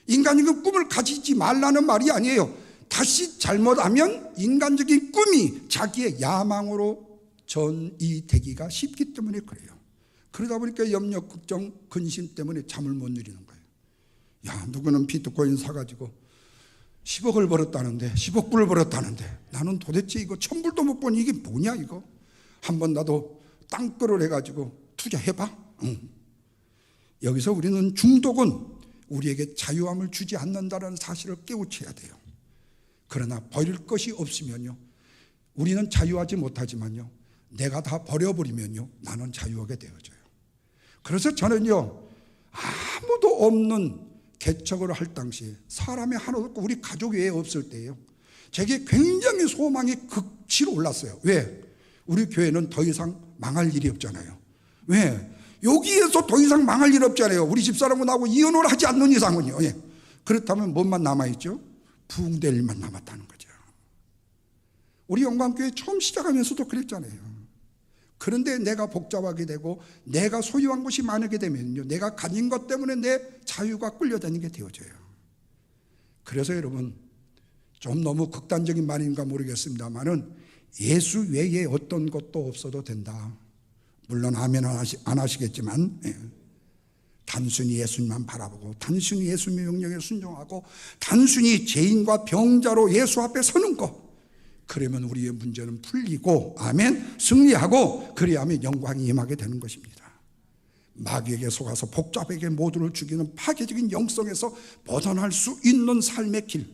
인간적인 꿈을 가지지 말라는 말이 아니에요. 다시 잘못하면 인간적인 꿈이 자기의 야망으로 전이되기가 쉽기 때문에 그래요. 그러다 보니까 염려, 걱정, 근심 때문에 잠을 못 누리는 거예요. 야, 누구는 비트코인 사가지고 10억을 벌었다는데, 10억 불을 벌었다는데 나는 도대체 이거 1000불도 못 본 이게 뭐냐 이거. 한번 나도 땅끌을 해가지고 투자해봐. 여기서 우리는 중독은 우리에게 자유함을 주지 않는다는 사실을 깨우쳐야 돼요. 그러나 버릴 것이 없으면요, 우리는 자유하지 못하지만요, 내가 다 버려버리면요, 나는 자유하게 되어져요. 그래서 저는요, 아무도 없는 개척을 할 당시에 사람이 하나도 없고 우리 가족 외에 없을 때예요, 제게 굉장히 소망이 극치로 올랐어요. 왜? 우리 교회는 더 이상 망할 일이 없잖아요. 왜? 여기에서 더 이상 망할 일 없잖아요. 우리 집사람은 나하고 이혼을 하지 않는 이상은요. 예. 그렇다면 뭔만 남아있죠? 부흥될 일만 남았다는 거죠. 우리 영광교회 처음 시작하면서도 그랬잖아요. 그런데 내가 복잡하게 되고 내가 소유한 것이 많게 되면요, 내가 가진 것 때문에 내 자유가 끌려다니게 되어져요. 그래서 여러분, 좀 너무 극단적인 말인가 모르겠습니다만은 예수 외에 어떤 것도 없어도 된다. 물론 아멘 안 하시겠지만, 단순히 예수님만 바라보고 단순히 예수님의 명령에 순종하고 단순히 죄인과 병자로 예수 앞에 서는 것, 그러면 우리의 문제는 풀리고, 아멘, 승리하고, 그리하면 영광이 임하게 되는 것입니다. 마귀에게 속아서 복잡하게 모두를 죽이는 파괴적인 영성에서 벗어날 수 있는 삶의 길,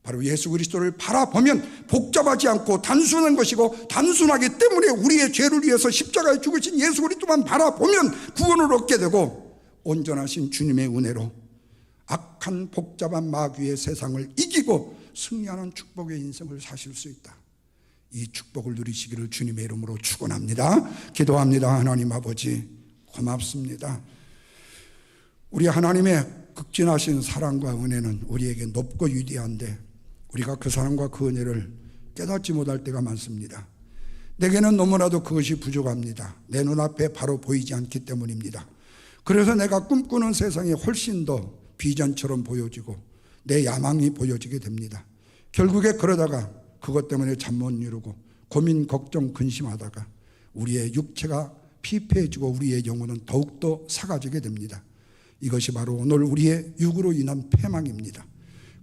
바로 예수 그리스도를 바라보면 복잡하지 않고 단순한 것이고, 단순하기 때문에 우리의 죄를 위해서 십자가에 죽으신 예수 그리스도만 바라보면 구원을 얻게 되고, 온전하신 주님의 은혜로 악한 복잡한 마귀의 세상을 이기고 승리하는 축복의 인생을 사실 수 있다. 이 축복을 누리시기를 주님의 이름으로 축원합니다. 기도합니다. 하나님 아버지, 고맙습니다. 우리 하나님의 극진하신 사랑과 은혜는 우리에게 높고 위대한데 우리가 그 사랑과 그 은혜를 깨닫지 못할 때가 많습니다. 내게는 너무나도 그것이 부족합니다. 내 눈앞에 바로 보이지 않기 때문입니다. 그래서 내가 꿈꾸는 세상이 훨씬 더 비전처럼 보여지고 내 야망이 보여지게 됩니다. 결국에 그러다가 그것 때문에 잠 못 이루고 고민, 걱정, 근심하다가 우리의 육체가 피폐해지고 우리의 영혼은 더욱더 사가지게 됩니다. 이것이 바로 오늘 우리의 육으로 인한 패망입니다.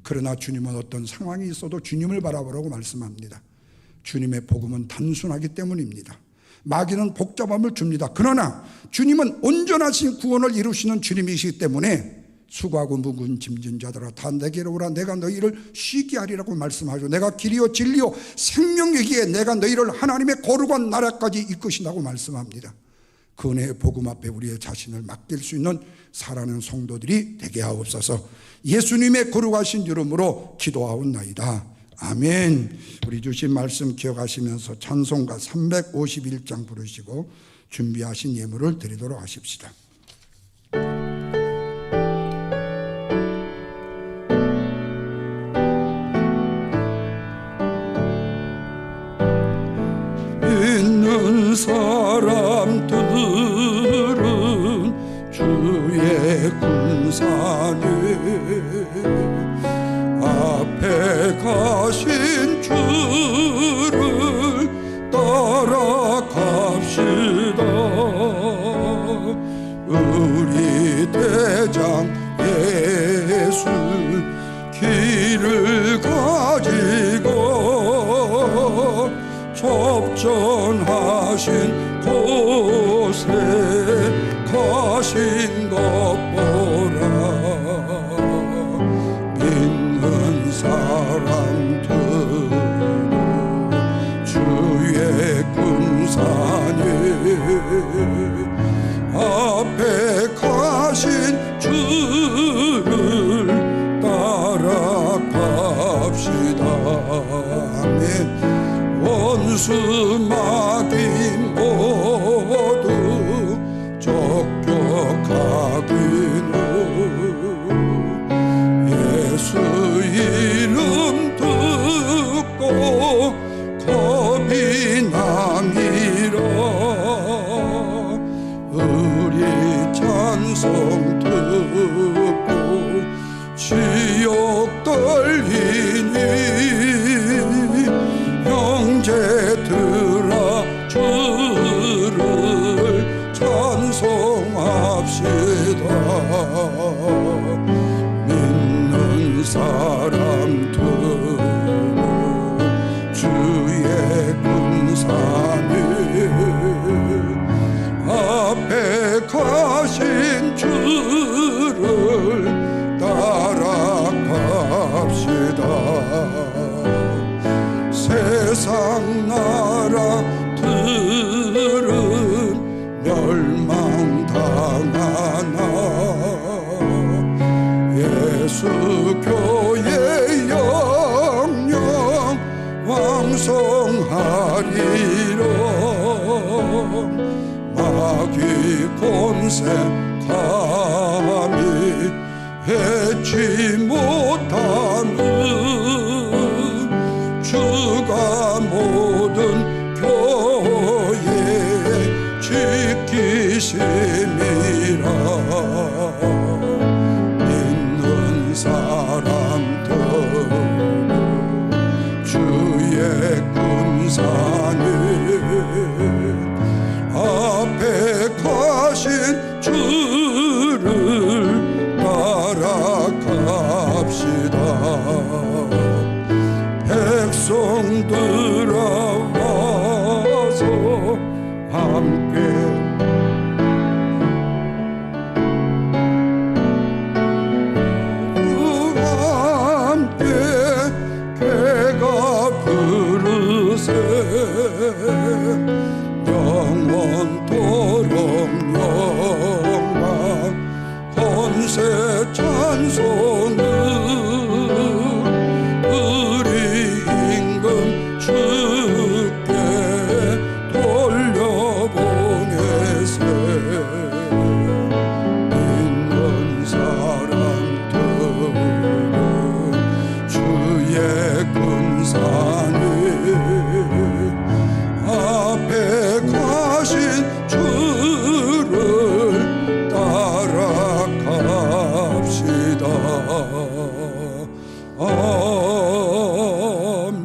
그러나 주님은 어떤 상황이 있어도 주님을 바라보라고 말씀합니다. 주님의 복음은 단순하기 때문입니다. 마귀는 복잡함을 줍니다. 그러나 주님은 온전하신 구원을 이루시는 주님이시기 때문에 수고하고 무거운 짐진 자들아 다 내게로 오라, 내가 너희를 쉬게 하리라고 말씀하죠. 내가 길이요 진리요 생명이기에 내가 너희를 하나님의 거룩한 나라까지 이끄신다고 말씀합니다. 그 은혜의 복음 앞에 우리의 자신을 맡길 수 있는 살아가는 성도들이 되게 하옵소서. 예수님의 거룩하신 이름으로 기도하옵나이다. 아멘. 우리 주신 말씀 기억하시면서 찬송가 351장 부르시고 준비하신 예물을 드리도록 하십시다. 있는 사람들은 주의 군산에 앞에 가신 주를 따라갑시다. 우리 대장 예수 길을 가지고 접전하신 곳에 가신 것 보라. 믿는 사람들은 주의 군산에 앞에 가신 주를 따라갑시다. 아멘. 원수 마귀 모두 쫓겨가기는 예수 이름 듣고 겁이 남이라. 우리 찬송 듣고 지옥 떨리니 형제들아 주를 찬송합시다. 믿는 사람들은 주의 군산에 앞에 가신 주를 따라갑시다. 세상 나라들은 멸망당하나 예수 교회 영영 왕성하리라. 마귀 권세 감히 해치 못하는 주가 모든 교회에 사람들은 주의 군사는 앞에 가신 주를 따라갑시다. 백성들아 와서 함께 영원토록 영광 권세 찬송을 우리 임금 주께 돌려보내세. 있는 사람들은 주의 군사는 앞에 가신 주를 따라갑시다. 아멘.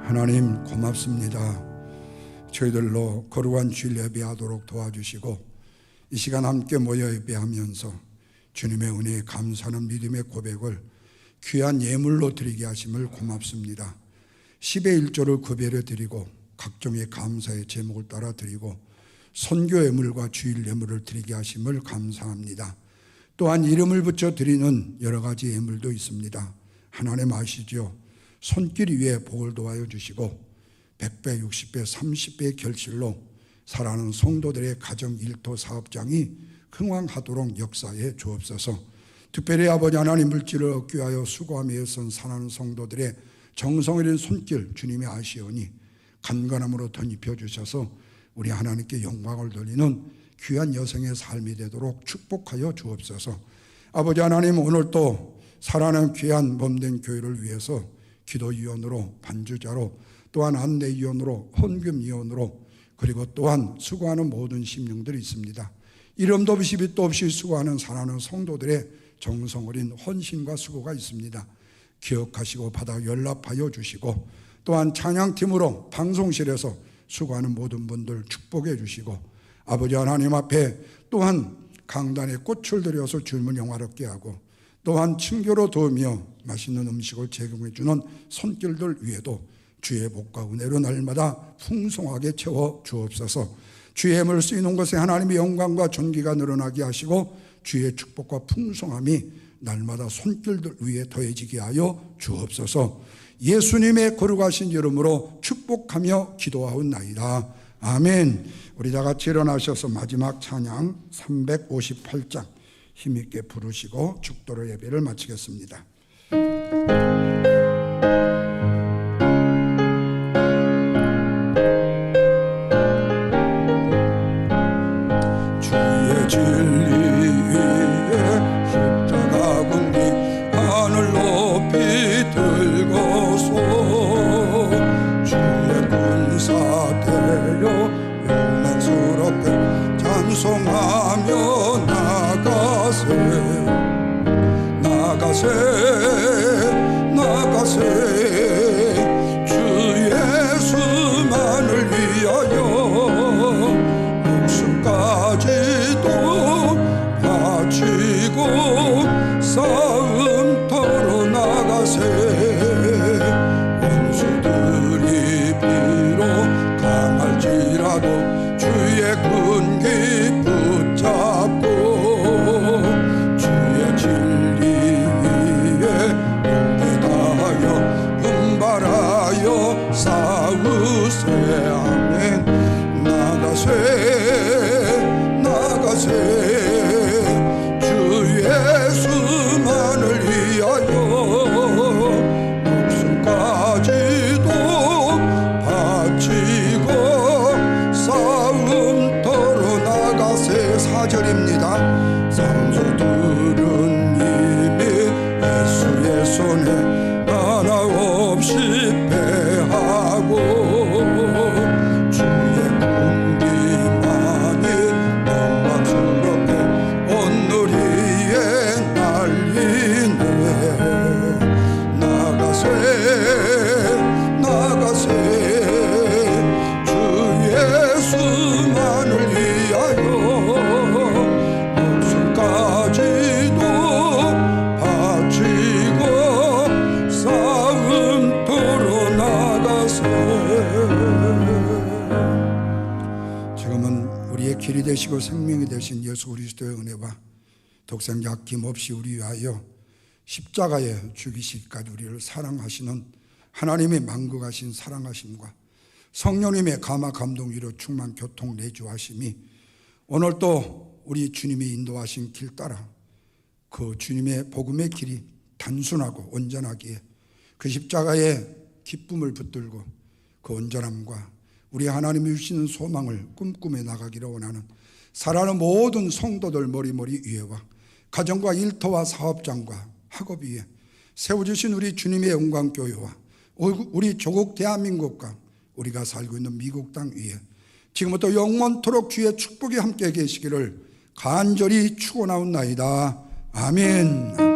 하나님 고맙습니다. 저희들로 거룩한 주일 예배하도록 도와주시고 이 시간 함께 모여 예배하면서 주님의 은혜에 감사하는 믿음의 고백을 귀한 예물로 드리게 하심을 고맙습니다. 10의 1조를 구별해 드리고 각종의 감사의 제목을 따라 드리고 선교 예물과 주일 예물을 드리게 하심을 감사합니다. 또한 이름을 붙여 드리는 여러 가지 예물도 있습니다. 하나님 아시죠? 손길 위에 복을 도와여 주시고 100배, 60배, 30배의 결실로 살아가는 성도들의 가정 일터 사업장이 흥왕하도록 역사해 주옵소서. 특별히 아버지 하나님 물질을 얻기 위하여 수고하며 애쓴 살아가는 성도들의 정성어린 손길 주님이 아시오니 간간함으로 덧입혀 주셔서 우리 하나님께 영광을 돌리는 귀한 여성의 삶이 되도록 축복하여 주옵소서. 아버지 하나님 오늘 또 살아나는 귀한 몸된 교회를 위해서 기도위원으로 반주자로 또한 안내위원으로 헌금위원으로 그리고 또한 수고하는 모든 심령들이 있습니다. 이름도 없이 빛도 없이 수고하는 살아나는 성도들의 정성어린 헌신과 수고가 있습니다. 기억하시고 받아 연락하여 주시고 또한 찬양팀으로 방송실에서 수고하는 모든 분들 축복해 주시고 아버지 하나님 앞에 또한 강단에 꽃을 들여서 주님을 영화롭게 하고 또한 친교로 도우며 맛있는 음식을 제공해 주는 손길들 위에도 주의 복과 은혜로 날마다 풍성하게 채워 주옵소서. 주의 힘을 쓰이는 것에 하나님의 영광과 존귀가 늘어나게 하시고 주의 축복과 풍성함이 날마다 손길들 위에 더해지게 하여 주옵소서. 예수님의 거룩하신 이름으로 축복하며 기도하옵나이다. 아멘. 우리 다 같이 일어나셔서 마지막 찬양 358장 힘있게 부르시고 축도로 예배를 마치겠습니다. 주의 진리 위에 십자가 군기 하늘 높이 들고서 주의 군사 되어 영광스럽게 찬송하며 나가세 주 예수만을 위하여 목숨까지도 바치고 싸움터로 나가세. 원수들이 비록 강할지라도 주의 군기 붙잡고 주의 진리 위에 용기 다하여 되시고 생명이 되신 예수 그리스도의 은혜와 독생자 아낌없이 우리 위하여 십자가에 죽이시기까지 우리를 사랑하시는 하나님의 만극하신 사랑하심과 성령님의 감화 감동 위로 충만 교통 내주하심이 오늘 또 우리 주님이 인도하신 길 따라 그 주님의 복음의 길이 단순하고 온전하기에 그 십자가의 기쁨을 붙들고 그 온전함과 우리 하나님이 주시는 소망을 꿈꾸며 나가기를 원하는 사랑하는 모든 성도들 머리머리 위에와 가정과 일터와 사업장과 학업 위에 세워주신 우리 주님의 영광교회와 우리 조국 대한민국과 우리가 살고 있는 미국 땅 위에 지금부터 영원토록 주의 축복이 함께 계시기를 간절히 축원하옵나이다. 아멘.